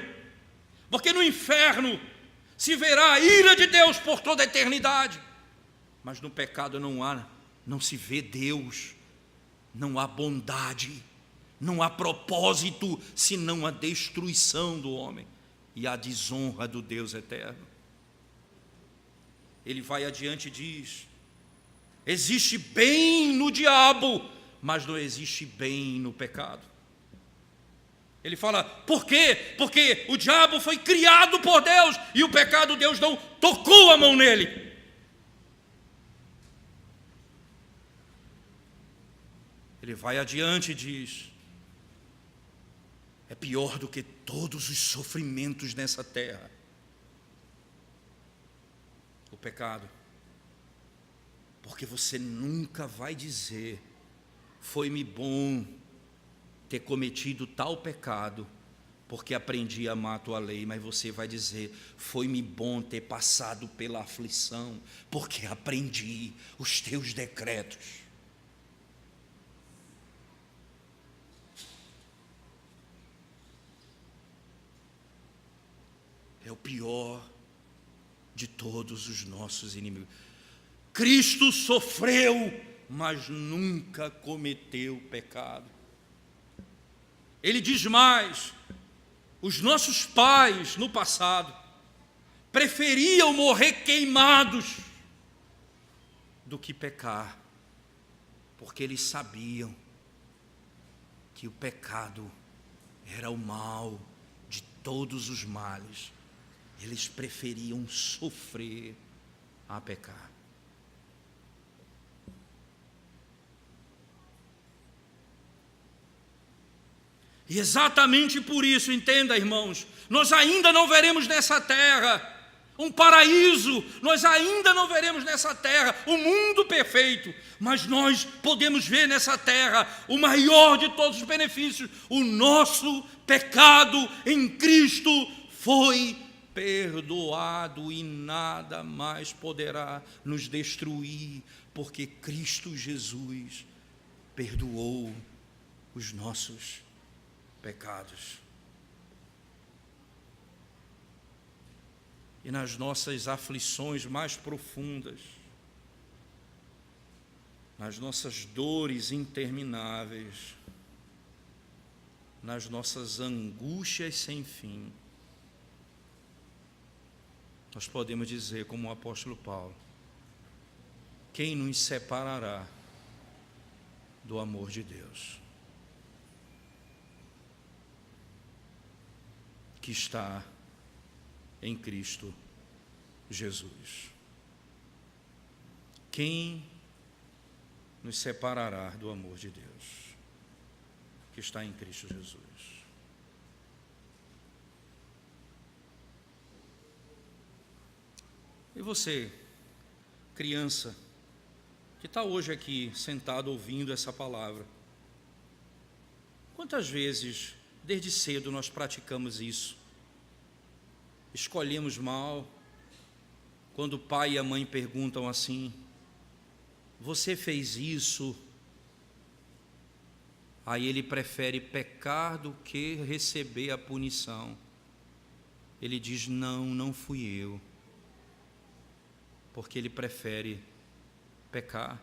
porque no inferno se verá a ira de Deus por toda a eternidade, mas no pecado não se vê Deus, não há bondade, não há propósito, senão a destruição do homem e a desonra do Deus eterno. Ele vai adiante e diz, existe bem no diabo, mas não existe bem no pecado. Ele fala, por quê? Porque o diabo foi criado por Deus e o pecado Deus não tocou a mão nele. Ele vai adiante e diz, é pior do que todos os sofrimentos nessa terra. O pecado. Porque você nunca vai dizer, foi-me bom ter cometido tal pecado, porque aprendi a amar a tua lei, mas você vai dizer, foi-me bom ter passado pela aflição, porque aprendi os teus decretos. É o pior de todos os nossos inimigos. Cristo sofreu, mas nunca cometeu pecado. Ele diz mais, os nossos pais no passado preferiam morrer queimados do que pecar, porque eles sabiam que o pecado era o mal de todos os males. Eles preferiam sofrer a pecar. E exatamente por isso, entenda, irmãos, nós ainda não veremos nessa terra um paraíso, nós ainda não veremos nessa terra um mundo perfeito, mas nós podemos ver nessa terra o maior de todos os benefícios. O nosso pecado em Cristo foi perdoado e nada mais poderá nos destruir, porque Cristo Jesus perdoou os nossos pecados. E nas nossas aflições mais profundas, nas nossas dores intermináveis, nas nossas angústias sem fim, nós podemos dizer, como o apóstolo Paulo, quem nos separará do amor de Deus, que está em Cristo Jesus? Quem nos separará do amor de Deus, que está em Cristo Jesus? E você, criança, que está hoje aqui sentado ouvindo essa palavra, quantas vezes, desde cedo, nós praticamos isso? Escolhemos mal, quando o pai e a mãe perguntam assim, você fez isso? Aí ele prefere pecar do que receber a punição. Ele diz, não fui eu. porque ele prefere pecar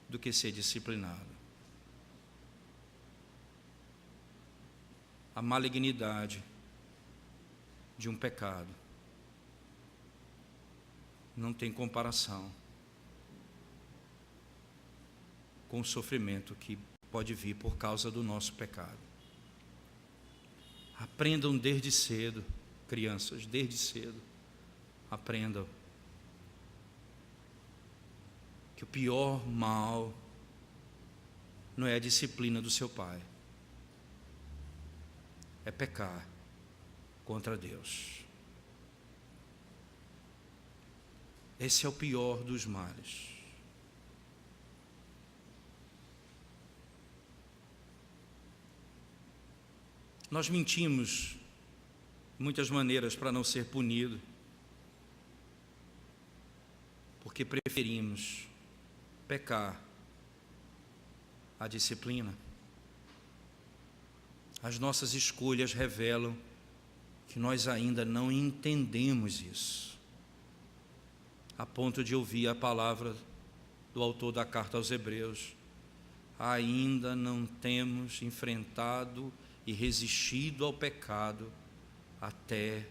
do que ser disciplinado. A malignidade de um pecado não tem comparação com o sofrimento que pode vir por causa do nosso pecado. Aprendam desde cedo, crianças, desde cedo, aprendam que o pior mal não é a disciplina do seu pai, é pecar contra Deus. Esse é o pior dos males. Nós mentimos de muitas maneiras para não ser punido, porque preferimos pecar à disciplina. As nossas escolhas revelam que nós ainda não entendemos isso, a ponto de ouvir a palavra do autor da carta aos Hebreus: ainda não temos enfrentado e resistido ao pecado até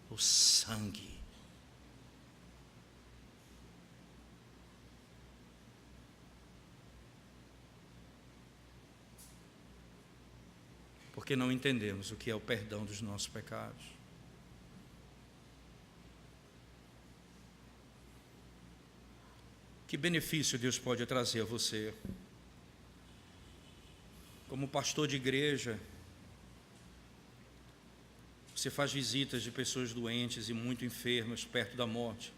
o sangue. Porque não entendemos o que é o perdão dos nossos pecados. Que benefício Deus pode trazer a você? Como pastor de igreja, você faz visitas de pessoas doentes e muito enfermas, perto da morte.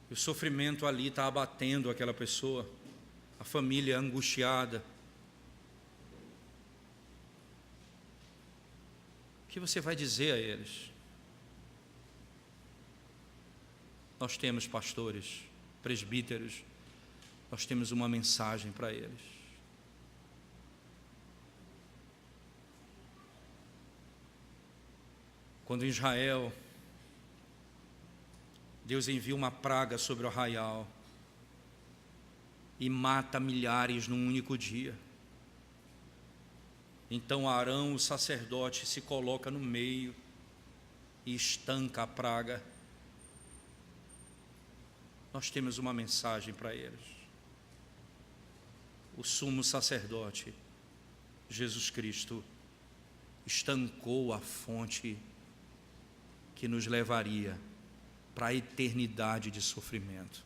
E o sofrimento ali está abatendo aquela pessoa, a família angustiada. O que você vai dizer a eles? Nós temos pastores, presbíteros, nós temos uma mensagem para eles. Quando em Israel, Deus envia uma praga sobre o arraial e mata milhares num único dia. Então Arão, o sacerdote, se coloca no meio e estanca a praga. Nós temos uma mensagem para eles. O sumo sacerdote, Jesus Cristo, estancou a fonte que nos levaria para a eternidade de sofrimento.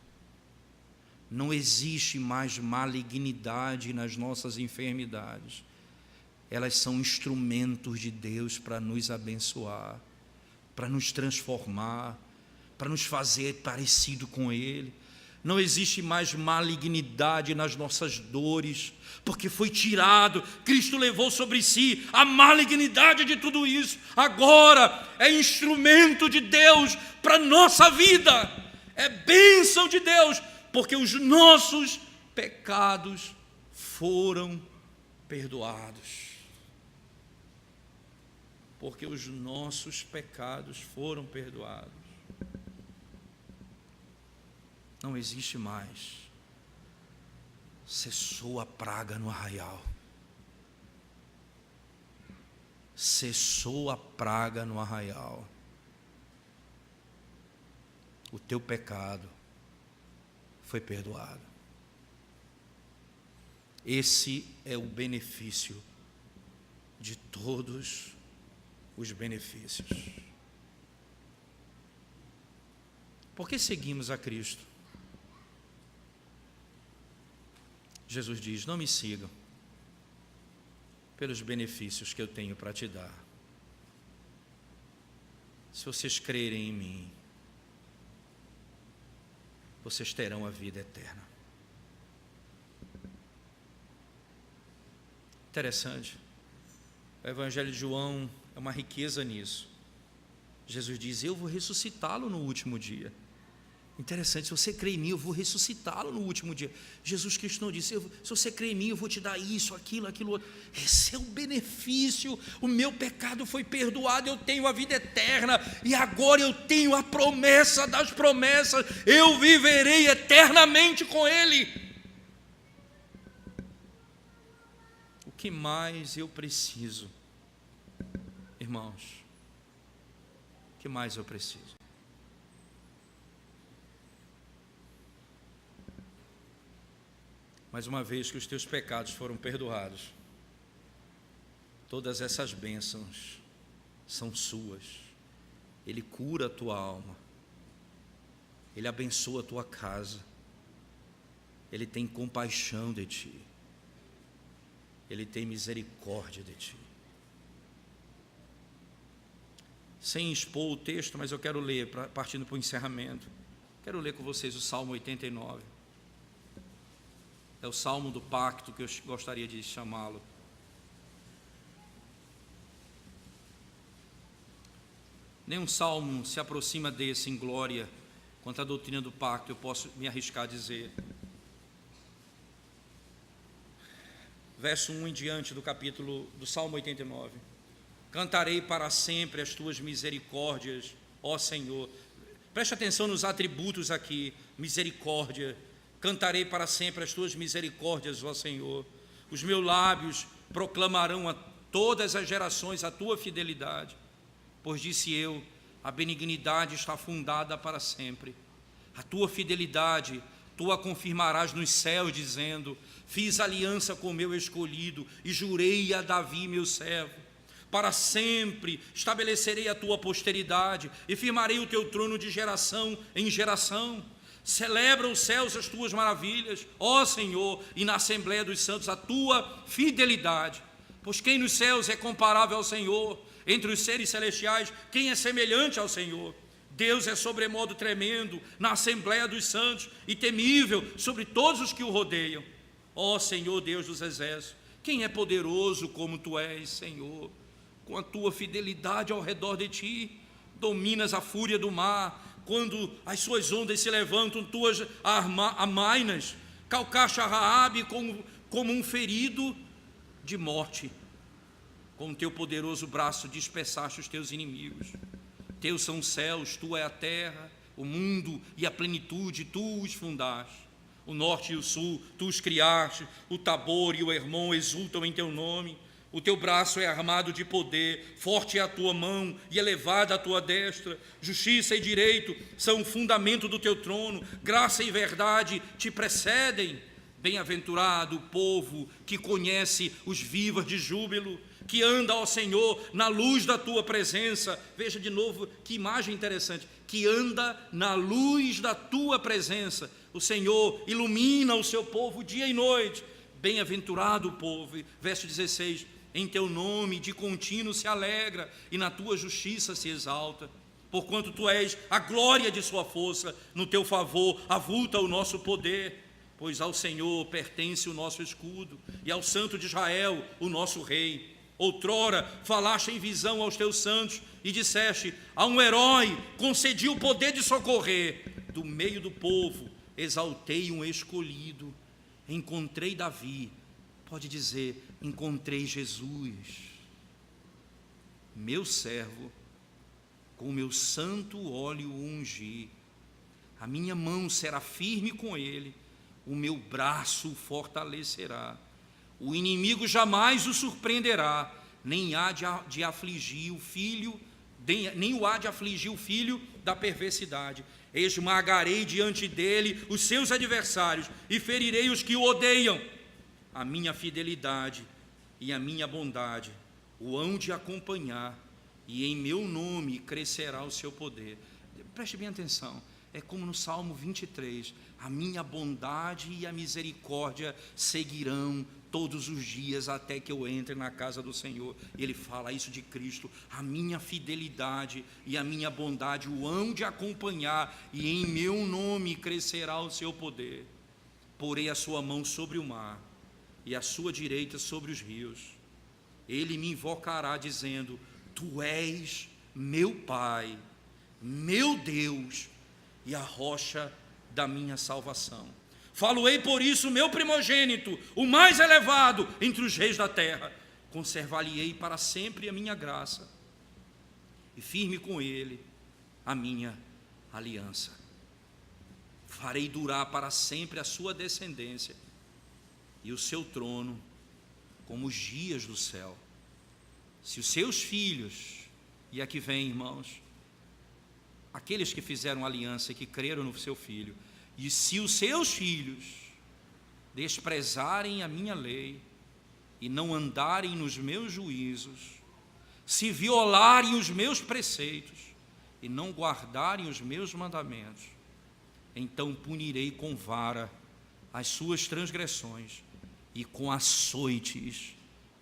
Não existe mais malignidade nas nossas enfermidades. Elas são instrumentos de Deus para nos abençoar, para nos transformar, para nos fazer parecido com Ele. Não existe mais malignidade nas nossas dores, porque foi tirado, Cristo levou sobre si a malignidade de tudo isso. Agora é instrumento de Deus para a nossa vida, é bênção de Deus, porque os nossos pecados foram perdoados. Porque os nossos pecados foram perdoados. Não existe mais. Cessou a praga no arraial. Cessou a praga no arraial. O teu pecado foi perdoado. Esse é o benefício de todos os benefícios. Por que seguimos a Cristo? Jesus diz: não me sigam pelos benefícios que eu tenho para te dar. Se vocês crerem em mim, vocês terão a vida eterna. Interessante. O Evangelho de João é uma riqueza nisso. Jesus diz: eu vou ressuscitá-lo no último dia. Interessante, se você crê em mim, eu vou ressuscitá-lo no último dia. Jesus Cristo não disse, se você crê em mim, eu vou te dar isso, aquilo outro. Esse é o benefício. O meu pecado foi perdoado, eu tenho a vida eterna, e agora eu tenho a promessa das promessas, eu viverei eternamente com Ele. O que mais eu preciso, irmãos? O que mais eu preciso? Mas uma vez que os teus pecados foram perdoados, todas essas bênçãos são suas. Ele cura a tua alma, Ele abençoa a tua casa, Ele tem compaixão de ti, Ele tem misericórdia de ti. Sem expor o texto, mas eu quero ler, partindo para o encerramento, quero ler com vocês o Salmo 89. É o Salmo do Pacto, que eu gostaria de chamá-lo. Nenhum salmo se aproxima desse em glória, quanto à doutrina do pacto, eu posso me arriscar a dizer. Verso 1 em diante do capítulo do Salmo 89. Cantarei para sempre as tuas misericórdias, ó Senhor. Preste atenção nos atributos aqui, misericórdia. Cantarei para sempre as tuas misericórdias, ó Senhor. Os meus lábios proclamarão a todas as gerações a tua fidelidade. Pois disse eu, a benignidade está fundada para sempre. A tua fidelidade, tu a confirmarás nos céus, dizendo, fiz aliança com o meu escolhido e jurei a Davi, meu servo. Para sempre estabelecerei a tua posteridade e firmarei o teu trono de geração em geração. Celebra os céus as tuas maravilhas, ó Senhor, e na Assembleia dos Santos a tua fidelidade. Pois quem nos céus é comparável ao Senhor? Entre os seres celestiais, quem é semelhante ao Senhor? Deus é sobremodo tremendo na Assembleia dos Santos e temível sobre todos os que o rodeiam. Ó Senhor, Deus dos exércitos, quem é poderoso como tu és, Senhor? Com a tua fidelidade ao redor de ti, dominas a fúria do mar. Quando as suas ondas se levantam, tu as amainas. Calcaste a Raabe como um ferido de morte. Com o teu poderoso braço dispersaste os teus inimigos. Teus são os céus, tua é a terra, o mundo e a plenitude, tu os fundaste. O norte e o sul, tu os criaste. O Tabor e o Hermon exultam em teu nome. O teu braço é armado de poder, forte é a tua mão e elevada a tua destra. Justiça e direito são o fundamento do teu trono, graça e verdade te precedem. Bem-aventurado o povo que conhece os vivas de júbilo, que anda, ó Senhor, na luz da tua presença. Veja de novo que imagem interessante, que anda na luz da tua presença. O Senhor ilumina o seu povo dia e noite. Bem-aventurado o povo, verso 16, em teu nome de contínuo se alegra e na tua justiça se exalta. Porquanto tu és a glória de sua força, no teu favor avulta o nosso poder. Pois ao Senhor pertence o nosso escudo e ao Santo de Israel o nosso rei. Outrora falaste em visão aos teus santos e disseste, a um herói concedi o poder de socorrer. Do meio do povo exaltei um escolhido. Encontrei Davi, pode dizer, encontrei Jesus, meu servo, com o meu santo óleo o ungi. A minha mão será firme com ele, o meu braço o fortalecerá. O inimigo jamais o surpreenderá, nem há de afligir o filho, nem o há de afligir o filho da perversidade. Esmagarei diante dele os seus adversários e ferirei os que o odeiam. A minha fidelidade e a minha bondade o hão de acompanhar, e em meu nome crescerá o seu poder. Preste bem atenção, é como no Salmo 23, a minha bondade e a misericórdia seguirão todos os dias até que eu entre na casa do Senhor. Ele fala isso de Cristo, a minha fidelidade e a minha bondade o hão de acompanhar, e em meu nome crescerá o seu poder. Porei a sua mão sobre o mar e a sua direita sobre os rios. Ele me invocará dizendo, tu és meu Pai, meu Deus, e a rocha da minha salvação. Falo-ei por isso o meu primogênito, o mais elevado entre os reis da terra. Conservar-lhe-ei para sempre a minha graça, e firme com ele a minha aliança. Farei durar para sempre a sua descendência e o seu trono como os dias do céu. Se os seus filhos, e aqui vem, irmãos, aqueles que fizeram aliança e que creram no seu filho, e se os seus filhos desprezarem a minha lei e não andarem nos meus juízos, se violarem os meus preceitos e não guardarem os meus mandamentos, então punirei com vara as suas transgressões e com açoites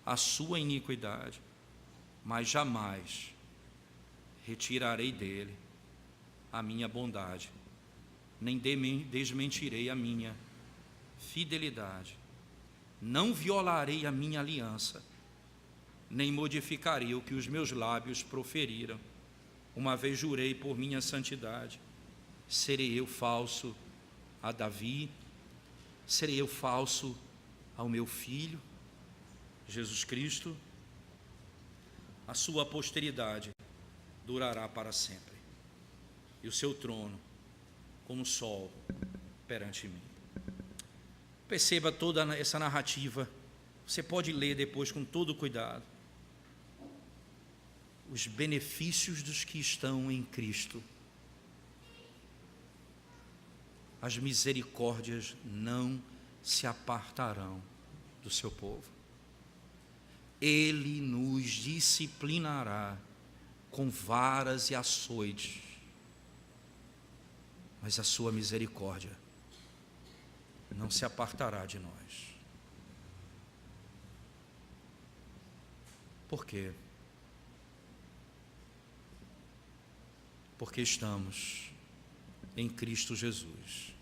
a sua iniquidade, mas jamais retirarei dele a minha bondade, nem desmentirei a minha fidelidade, não violarei a minha aliança, nem modificarei o que os meus lábios proferiram. Uma vez jurei por minha santidade, serei eu falso a Davi, serei eu falso ao meu filho, Jesus Cristo. A sua posteridade durará para sempre, e o seu trono como o sol perante mim. Perceba toda essa narrativa, você pode ler depois com todo cuidado. Os benefícios dos que estão em Cristo. As misericórdias não se apartarão do seu povo. Ele nos disciplinará com varas e açoites, mas a sua misericórdia não se apartará de nós. Por quê? Porque estamos em Cristo Jesus,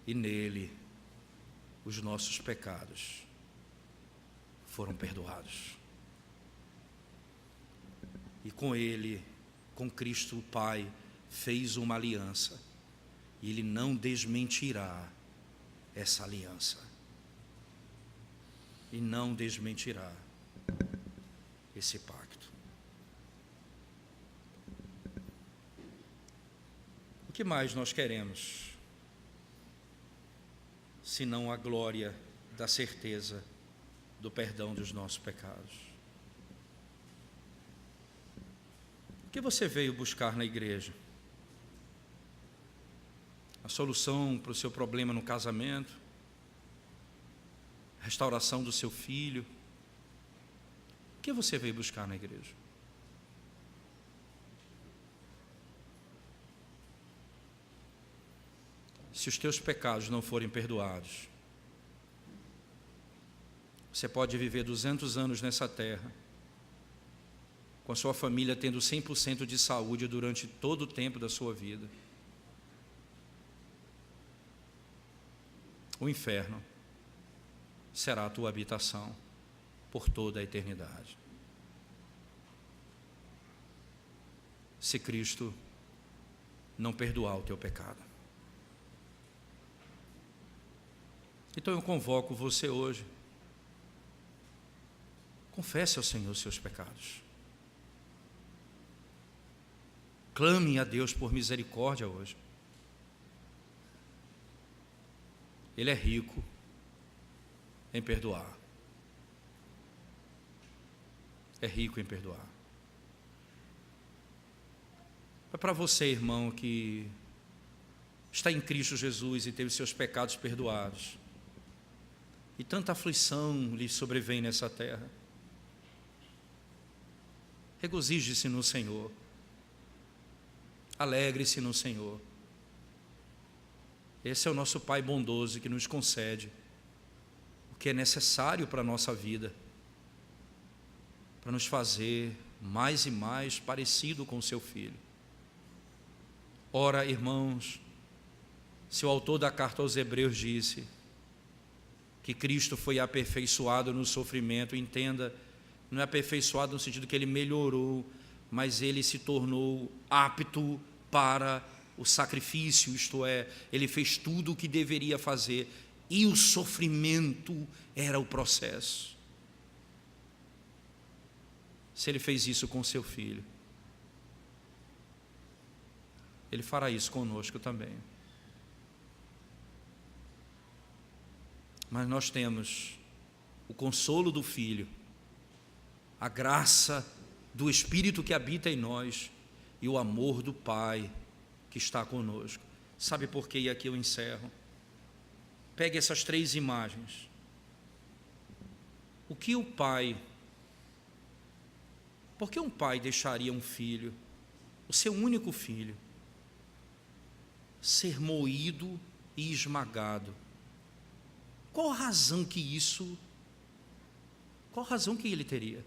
e nele os nossos pecados foram perdoados. E com ele, com Cristo o Pai, fez uma aliança, e ele não desmentirá essa aliança, e não desmentirá esse pacto. O que mais nós queremos, senão a glória da certeza do perdão dos nossos pecados? O que você veio buscar na igreja? A solução para o seu problema no casamento? A restauração do seu filho? O que você veio buscar na igreja? Se os teus pecados não forem perdoados, você pode viver 200 anos nessa terra, com a sua família tendo 100% de saúde durante todo o tempo da sua vida. O inferno será a tua habitação por toda a eternidade. Se Cristo não perdoar o teu pecado. Então eu convoco você hoje, confesse ao Senhor os seus pecados, clame a Deus por misericórdia hoje. Ele é rico em perdoar, é rico em perdoar. É para você, irmão, que está em Cristo Jesus e teve seus pecados perdoados, e tanta aflição lhe sobrevém nessa terra, regozije-se no Senhor, alegre-se no Senhor. Esse é o nosso Pai bondoso que nos concede o que é necessário para a nossa vida, para nos fazer mais e mais parecido com o seu Filho. Ora, irmãos, se o autor da carta aos Hebreus disse que Cristo foi aperfeiçoado no sofrimento, entenda, não é aperfeiçoado no sentido que ele melhorou, mas ele se tornou apto para o sacrifício, isto é, ele fez tudo o que deveria fazer, e o sofrimento era o processo. Se ele fez isso com seu filho, ele fará isso conosco também. Mas nós temos o consolo do Filho, a graça do Espírito que habita em nós e o amor do Pai que está conosco. Sabe por quê? E aqui eu encerro. Pegue essas 3 imagens. Por que um pai deixaria um filho, o seu único filho, ser moído e esmagado? Qual a razão que ele teria?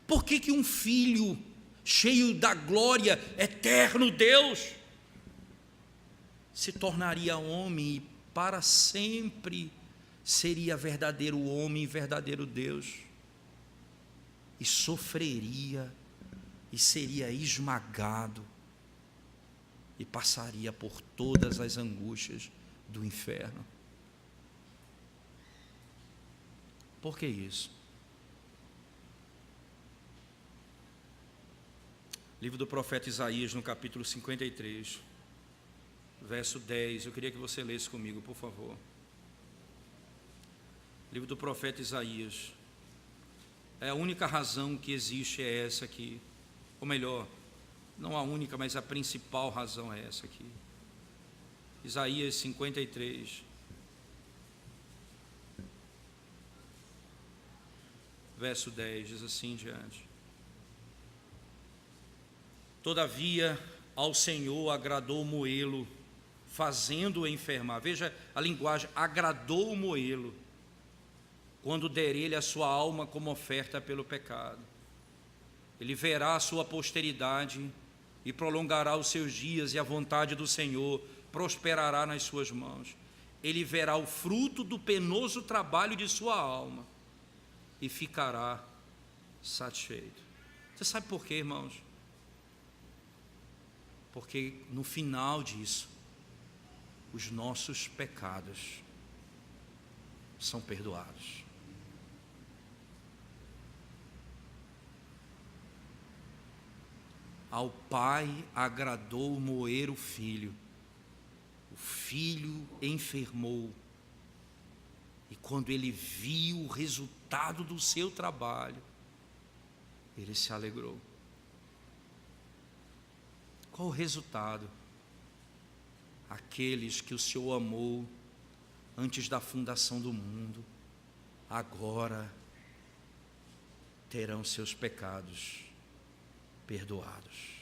Por que um filho cheio da glória, eterno Deus, se tornaria homem e para sempre seria verdadeiro homem e verdadeiro Deus, e sofreria e seria esmagado e passaria por todas as angústias do inferno? Por que isso? Livro do profeta Isaías, no capítulo 53, verso 10. Eu queria que você lesse comigo, por favor. Livro do profeta Isaías. A única razão que existe é essa aqui. Ou melhor, não a única, mas a principal razão é essa aqui. Isaías 53. Verso 10, diz assim em diante: todavia ao Senhor agradou moê-lo, fazendo-o enfermar. Veja a linguagem, agradou moê-lo, quando der ele a sua alma como oferta pelo pecado. Ele verá a sua posteridade e prolongará os seus dias, e a vontade do Senhor prosperará nas suas mãos. Ele verá o fruto do penoso trabalho de sua alma e ficará satisfeito. Você sabe por quê, irmãos? Porque no final disso, os nossos pecados são perdoados. Ao Pai agradou moer o Filho enfermou, e quando ele viu o resultado do seu trabalho, ele se alegrou. Qual o resultado? Aqueles que o Senhor amou antes da fundação do mundo, agora terão seus pecados perdoados.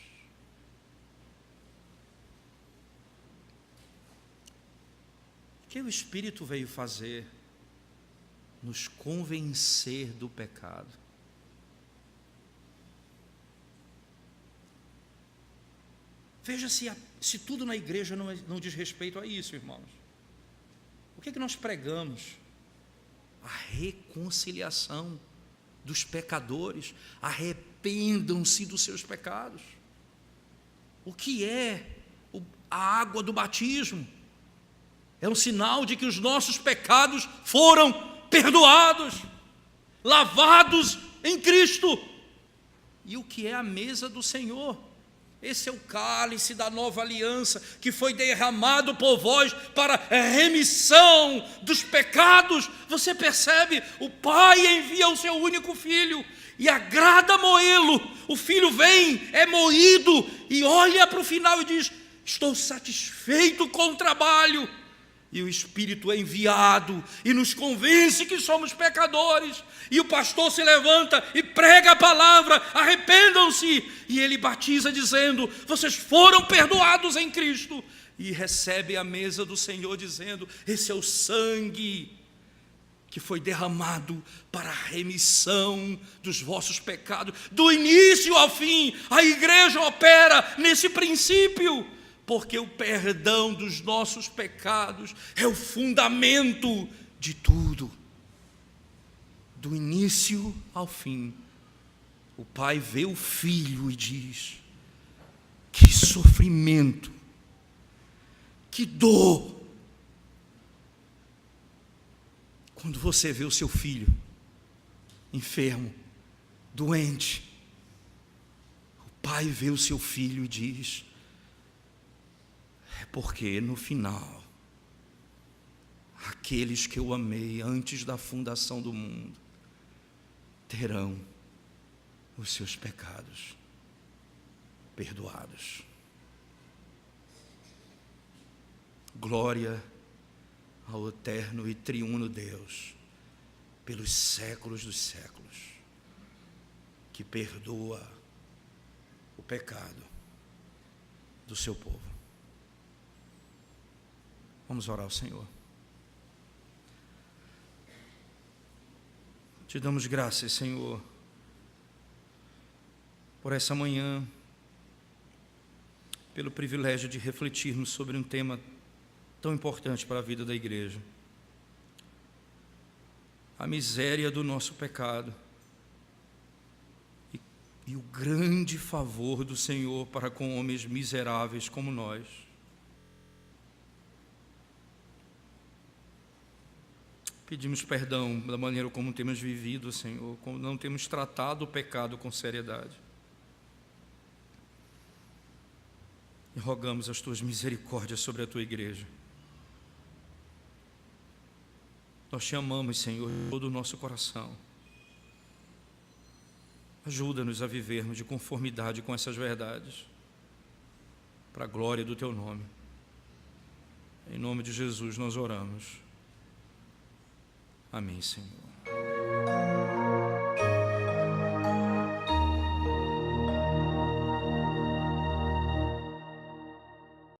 O que o Espírito veio fazer? Nos convencer do pecado. Veja se tudo na igreja não diz respeito a isso, irmãos. O que é que nós pregamos? A reconciliação dos pecadores. Arrependam-se dos seus pecados. O que é a água do batismo? É um sinal de que os nossos pecados foram perdoados, lavados em Cristo. E o que é a mesa do Senhor? Esse é o cálice da nova aliança, que foi derramado por vós para a remissão dos pecados. Você percebe? O Pai envia o seu único Filho e agrada moê-lo. O Filho vem, é moído e olha para o final e diz: estou satisfeito com o trabalho. E o Espírito é enviado e nos convence que somos pecadores. E o pastor se levanta e prega a palavra: arrependam-se. E ele batiza dizendo: vocês foram perdoados em Cristo. E recebe a mesa do Senhor dizendo: esse é o sangue que foi derramado para a remissão dos vossos pecados. Do início ao fim, a igreja opera nesse princípio, porque o perdão dos nossos pecados é o fundamento de tudo. Do início ao fim, o Pai vê o Filho e diz: que sofrimento, que dor, quando você vê o seu filho enfermo, doente. O pai vê o seu filho e diz: é porque no final, aqueles que eu amei antes da fundação do mundo terão os seus pecados perdoados. Glória ao eterno e triuno Deus, pelos séculos dos séculos, que perdoa o pecado do seu povo. Vamos orar ao Senhor. Te damos graças, Senhor, por essa manhã, pelo privilégio de refletirmos sobre um tema tão importante para a vida da igreja: a miséria do nosso pecado e o grande favor do Senhor para com homens miseráveis como nós. Pedimos perdão da maneira como temos vivido, Senhor, como não temos tratado o pecado com seriedade. E rogamos as tuas misericórdias sobre a tua igreja. Nós te amamos, Senhor, de todo o nosso coração. Ajuda-nos a vivermos de conformidade com essas verdades, para a glória do teu nome. Em nome de Jesus nós oramos. Amém, Senhor.